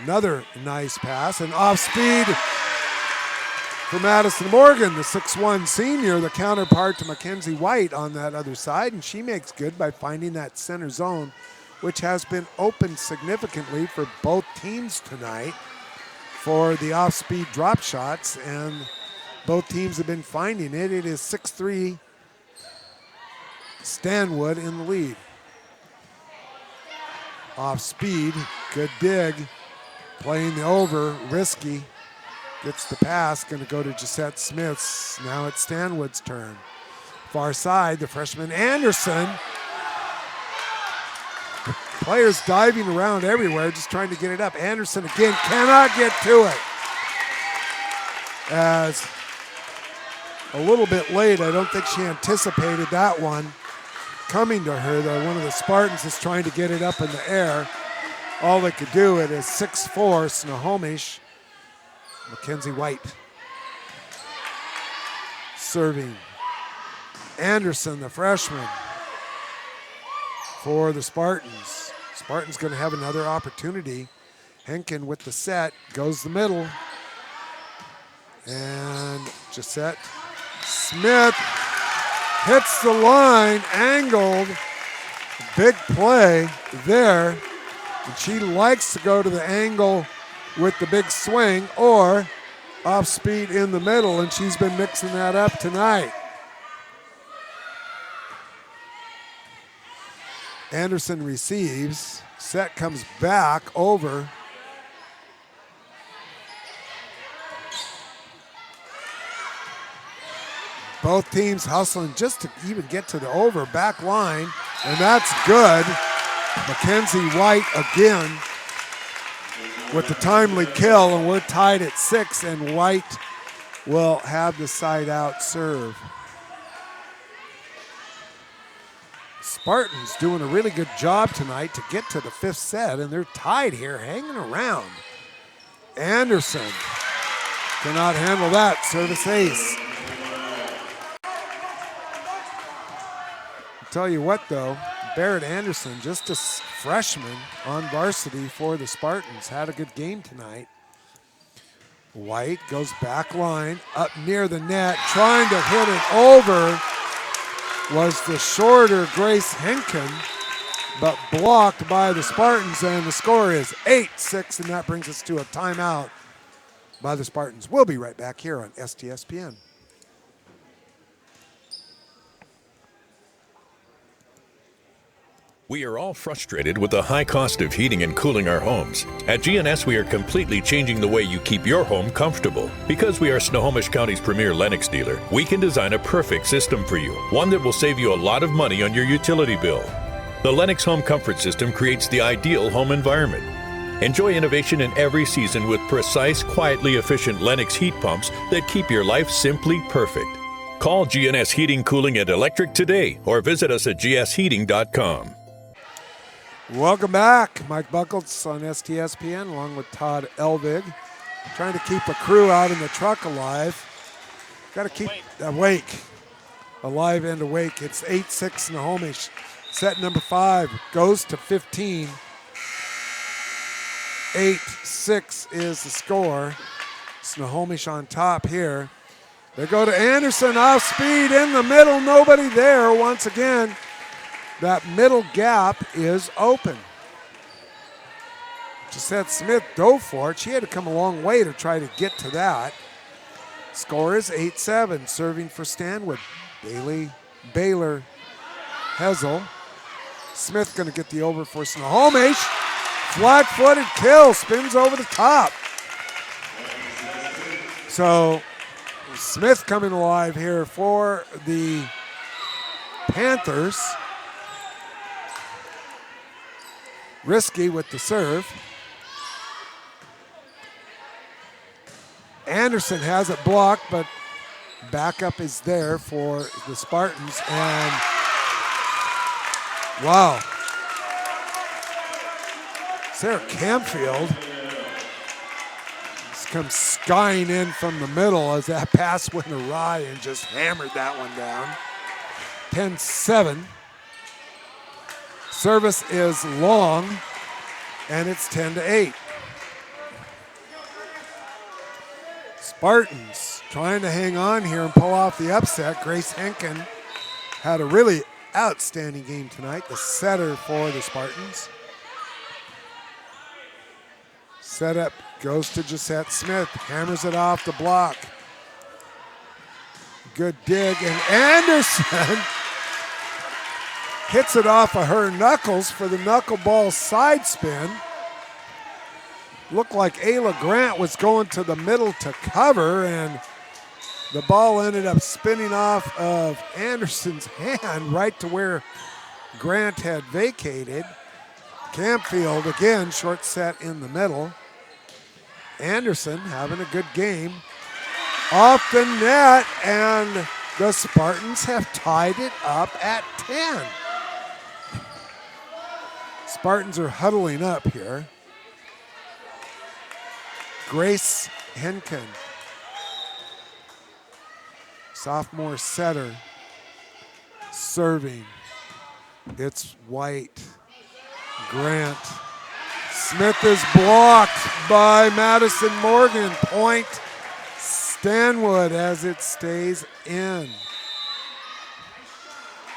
Another nice pass, and off speed for Madison Morgan, the 6'1" senior, the counterpart to Mackenzie White on that other side, and she makes good by finding that center zone, which has been opened significantly for both teams tonight for the off-speed drop shots, and both teams have been finding it. It is 6-3 Stanwood in the lead. Off speed, good dig. Playing the over, risky. Gets the pass, going to go to Gisette Smith. Now it's Stanwood's turn. Far side, the freshman Anderson. Players diving around everywhere, just trying to get it up. Anderson again cannot get to it. As a little bit late, I don't think she anticipated that one coming to her, though. One of the Spartans is trying to get it up in the air. All they could do it is 6'4" Snohomish. Mackenzie White serving. Anderson, the freshman, for the Spartans. Spartans going to have another opportunity. Henkin with the set, goes the middle. And Gisette Smith hits the line, angled. Big play there. And she likes to go to the angle with the big swing or off speed in the middle, and she's been mixing that up tonight. Anderson receives. Set comes back over. Both teams hustling just to even get to the over back line, and that's good. Mackenzie White again with the timely kill, and we're tied at 6, and White will have the side out serve. Spartans doing a really good job tonight to get to the 5th set, and they're tied here, hanging around. Anderson cannot handle that, service ace. I'll tell you what though, Barrett Anderson, just a freshman on varsity for the Spartans, had a good game tonight. White goes back line, up near the net, trying to hit it over was the shorter Grace Henkin, but blocked by the Spartans, and the score is 8-6, and that brings us to a timeout by the Spartans. We'll be right back here on STSPN. We are all frustrated with the high cost of heating and cooling our homes. At GNS, we are completely changing the way you keep your home comfortable. Because we are Snohomish County's premier Lennox dealer, we can design a perfect system for you, one that will save you a lot of money on your utility bill. The Lennox Home Comfort System creates the ideal home environment. Enjoy innovation in every season with precise, quietly efficient Lennox heat pumps that keep your life simply perfect. Call GNS Heating, Cooling, and Electric today or visit us at gsheating.com. Welcome back. Mike Buckles on STSPN along with Todd Elvig. Trying to keep a crew out in the truck alive. Got to keep awake. Alive and awake. It's 8-6 Snohomish. Set number 5 goes to 15. 8-6 is the score. Snohomish on top here. They go to Anderson, off speed in the middle. Nobody there once again. That middle gap is open. Gisette Smith dove for it. She had to come a long way to try to get to that. Score is 8-7. Serving for Stanwood. Baylor Hessel. Smith going to get the over for Snohomish. Flat-footed kill. Spins over the top. So Smith coming alive here for the Panthers. Risky with the serve. Anderson has it blocked, but Backup is there for the Spartans, and wow. Sarah Camfield comes skying in from the middle as that pass went awry and just hammered that one down. 10-7. Service is long, and it's 10-8. Spartans trying to hang on here and pull off the upset. Grace Henkin had a really outstanding game tonight, the setter for the Spartans. Setup goes to Gisette Smith, hammers it off the block. Good dig, and Anderson hits it off of her knuckles for the knuckleball side spin. Looked like Ayla Grant was going to the middle to cover, and the ball ended up spinning off of Anderson's hand right to where Grant had vacated. Camfield again, short set in the middle. Anderson having a good game. Off the net, and the Spartans have tied it up at 10. Spartans are huddling up here. Grace Henkin, sophomore setter, serving. It's White. Grant. Smith is blocked by Madison Morgan. Point Stanwood as it stays in.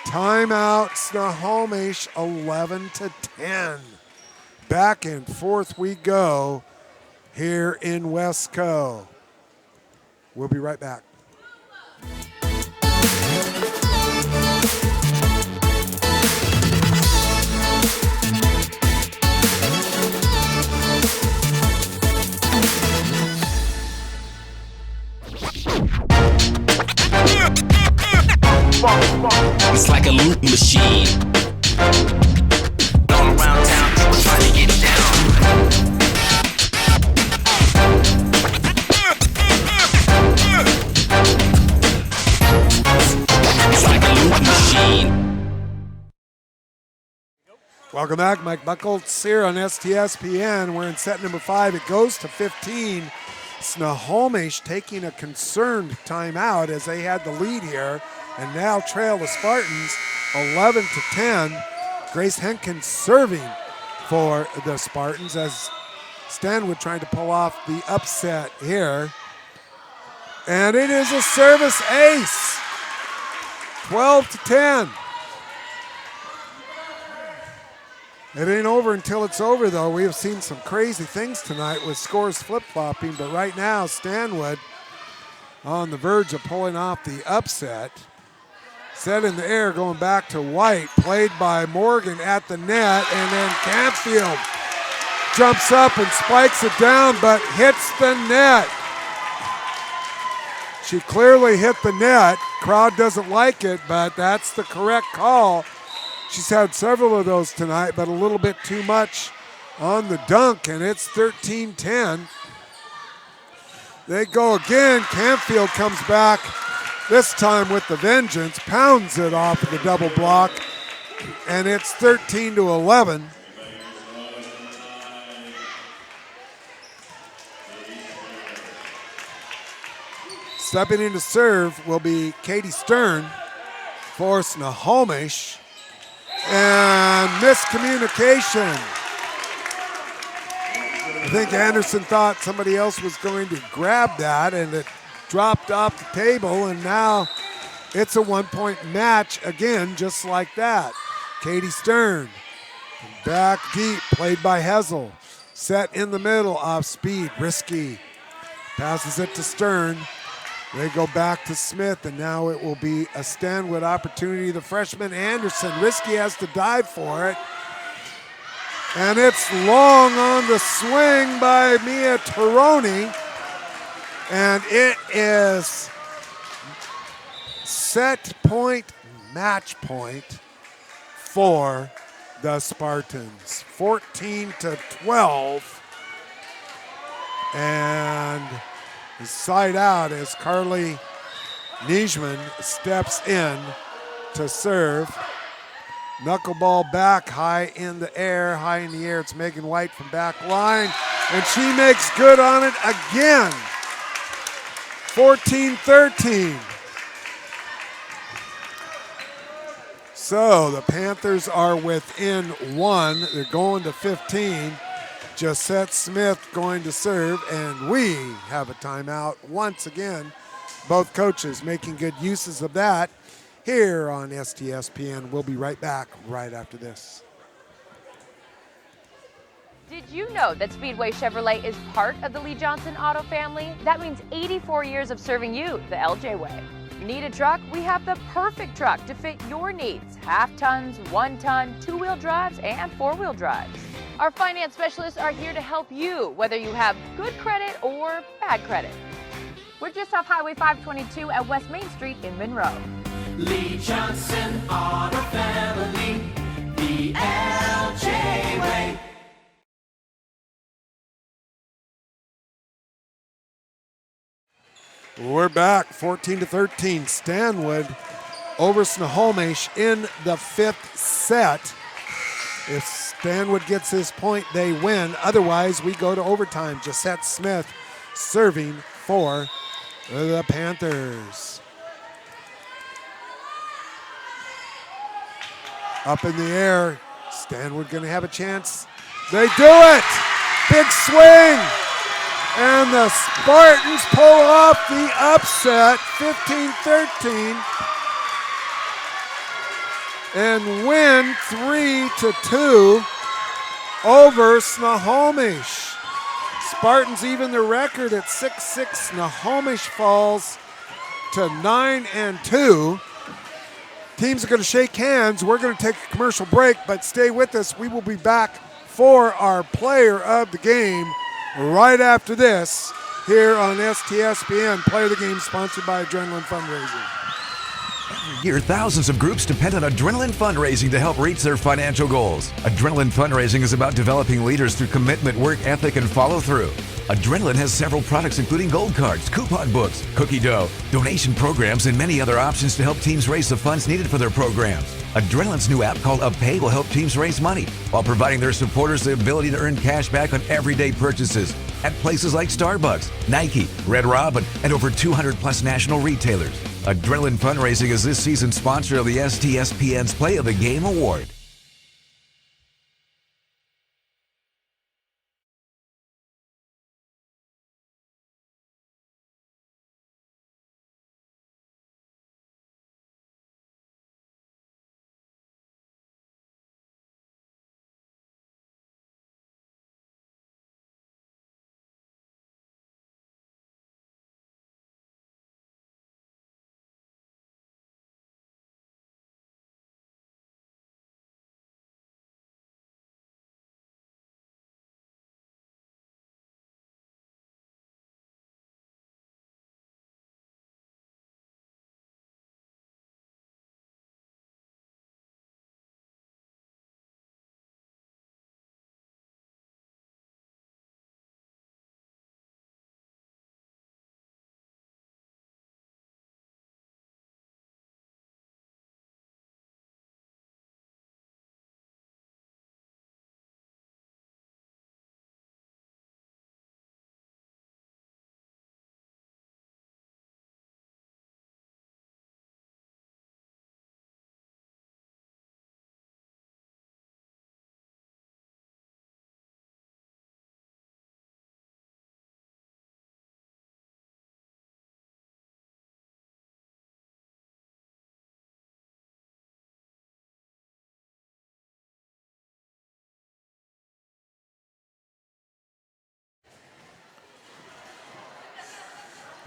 Timeout Snohomish, 11-10. Back and forth we go here in Westco. We'll be right back. It's like a loot machine. All around town, people trying to get down. It's like a loot machine. Welcome back, Mike Buckles here on STSPN. We're in set number 5. It goes to 15. Snohomish taking a concerned timeout as they had the lead here and now trail the Spartans 11-10. Grace Henkin serving for the Spartans as Stanwood trying to pull off the upset here. And it is a service ace. 12-10. It ain't over until it's over, though. We have seen some crazy things tonight with scores flip-flopping, but right now Stanwood on the verge of pulling off the upset. Set in the air, going back to White, played by Morgan at the net, and then Campfield jumps up and spikes it down, but hits the net. She clearly hit the net. Crowd doesn't like it, but that's the correct call. She's had several of those tonight, but a little bit too much on the dunk, and it's 13-10. They go again. Campfield comes back, this time with the vengeance, pounds it off of the double block, and it's 13-11. Stepping in to serve will be Katie Stern for Snohomish. And miscommunication. I think Anderson thought somebody else was going to grab that, and it dropped off the table, and now it's a one-point match again, just like that. Katie Stern, back deep, played by Hessel. Set in the middle, off speed, risky. Passes it to Stern. They go back to Smith, and now it will be a Stanwood opportunity. The freshman Anderson, risky, has to dive for it. And it's long on the swing by Mia Taroni. And it is set point, match point for the Spartans. 14-12. And the side out as Carly Nijman steps in to serve. Knuckleball back, high in the air. It's Megan White from back line, and she makes good on it again. 14-13. So the Panthers are within 1. They're going to 15. Josette Smith going to serve, and we have a timeout once again. Both coaches making good uses of that here on STSPN. We'll be right back right after this. Did you know that Speedway Chevrolet is part of the Lee Johnson Auto family? That means 84 years of serving you the LJ way. Need a truck? We have the perfect truck to fit your needs. Half tons, 1 ton, 2-wheel drives, and 4-wheel drives. Our finance specialists are here to help you, whether you have good credit or bad credit. We're just off Highway 522 at West Main Street in Monroe. Lee Johnson Auto Family, the LJ way. We're back, 14-13. Stanwood over Snohomish in the 5th set. If Stanwood gets his point, they win. Otherwise, we go to overtime. Josette Smith serving for the Panthers. Up in the air. Stanwood going to have a chance. They do it! Big swing! And the Spartans pull off the upset, 15-13, and win 3-2 over Snohomish. Spartans even the record at 6-6. Snohomish falls to 9-2. Teams are going to shake hands. We're going to take a commercial break, but stay with us. We will be back for our player of the game right after this here on STSPN. Player of the game sponsored by Adrenaline Fundraising. Every year, thousands of groups depend on Adrenaline Fundraising to help reach their financial goals. Adrenaline Fundraising is about developing leaders through commitment, work ethic, and follow through. Adrenaline has several products including gold cards, coupon books, cookie dough, donation programs, and many other options to help teams raise the funds needed for their programs. Adrenaline's new app called UpPay will help teams raise money while providing their supporters the ability to earn cash back on everyday purchases at places like Starbucks, Nike, Red Robin, and over 200 plus national retailers. Adrenaline Fundraising is this season's sponsor of the STSPN's Play of the Game Award.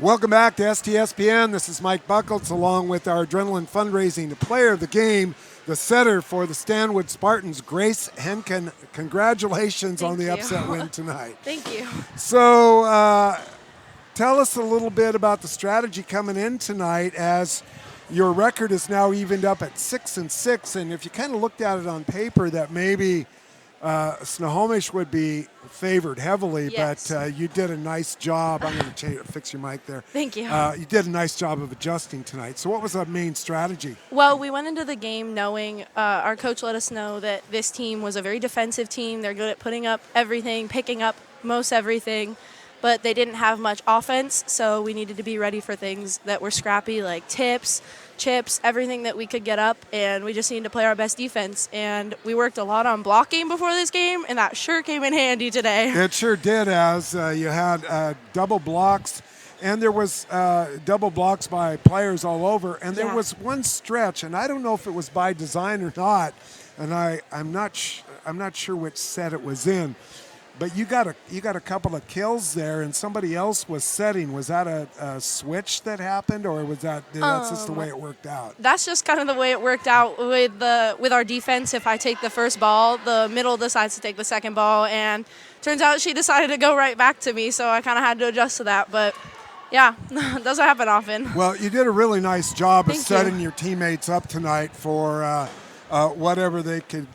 Welcome back to STSPN. This is Mike Buckles along with our Adrenaline Fundraising player of the game, the setter for the Stanwood Spartans, Grace Henkin. Congratulations on the upset win tonight. Thank you. So tell us a little bit about the strategy coming in tonight, as your record is now evened up at 6-6. And if you kind of looked at it on paper, that maybe Snohomish would be favored heavily, Yes. but you did a nice job. I'm going to fix your mic there. Thank you. You did a nice job of adjusting tonight. So what was the main strategy? Well, we went into the game knowing our coach let us know that this team was a very defensive team. They're good at putting up everything, picking up most everything, but they didn't have much offense, so we needed to be ready for things that were scrappy, like tips, chips, everything that we could get up, and we just needed to play our best defense. And we worked a lot on blocking before this game, and that sure came in handy today. It sure did, as you had double blocks, and there was double blocks by players all over, and there was one stretch, and I don't know if it was by design or not, and I'm not sure which set it was in. But you got a couple of kills there, and somebody else was setting. Was that a switch that happened, or was that's just the way it worked out? That's just kind of the way it worked out with our defense. If I take the first ball, the middle decides to take the second ball, and turns out she decided to go right back to me, so I kind of had to adjust to that. But yeah, it doesn't happen often. Well, you did a really nice job of Thank setting you. your teammates up tonight for whatever they could.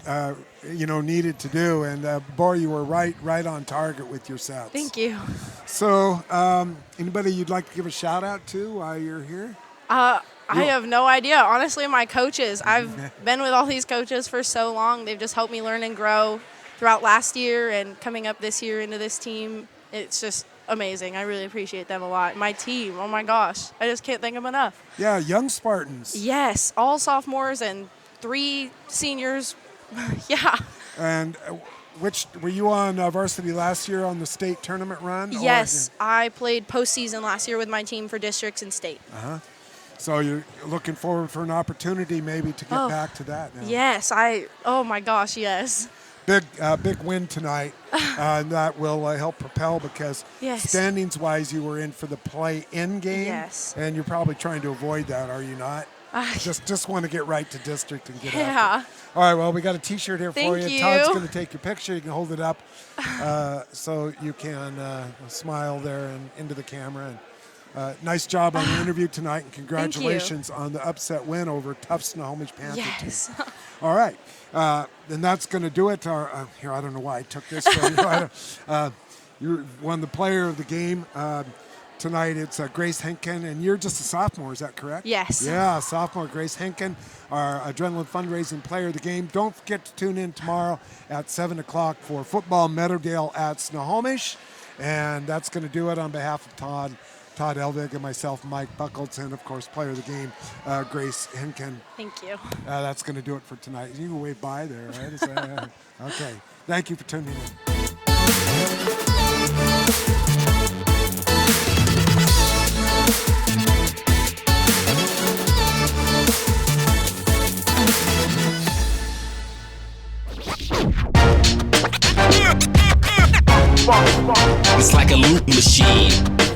Needed to do, and boy, you were right on target with your sets. Thank you. So, anybody you'd like to give a shout out to while you're here? I have no idea. Honestly, my coaches. I've been with all these coaches for so long. They've just helped me learn and grow throughout last year and coming up this year into this team. It's just amazing. I really appreciate them a lot. My team, oh my gosh, I just can't thank them enough. Yeah, young Spartans. Yes, all sophomores and 3 seniors. Yeah. And which were you on varsity last year on the state tournament run? Yes, I played postseason last year with my team for districts and state. So you're looking forward for an opportunity maybe to get back to that now. Yes, oh my gosh, yes. Big win tonight, and that will help propel because standings-wise you were in for the play-in game. Yes. And you're probably trying to avoid that, are you not? Just want to get right to district and get out. Yeah. All right, well, we got a T-shirt here for Thank you. you. Todd's going to take your picture. You can hold it up so you can smile there and into the camera. And nice job on the interview tonight, and congratulations on the upset win over tough Snohomish Panthers. Team. All right, then that's going to do it. Here, I don't know why I took this from you. You won the player of the game. Tonight it's Grace Henkin, and you're just a sophomore, is that correct? Yes. Yeah, sophomore Grace Henkin, our Adrenaline Fundraising Player of the Game. Don't forget to tune in tomorrow at 7 o'clock for football Meadowdale at Snohomish. And that's going to do it on behalf of Todd Elvig and myself, Mike Buckles, and, of course, Player of the Game, Grace Henkin. Thank you. That's going to do it for tonight. You can wave bye there, right? Is that, okay. Thank you for tuning in. It's like a loop machine.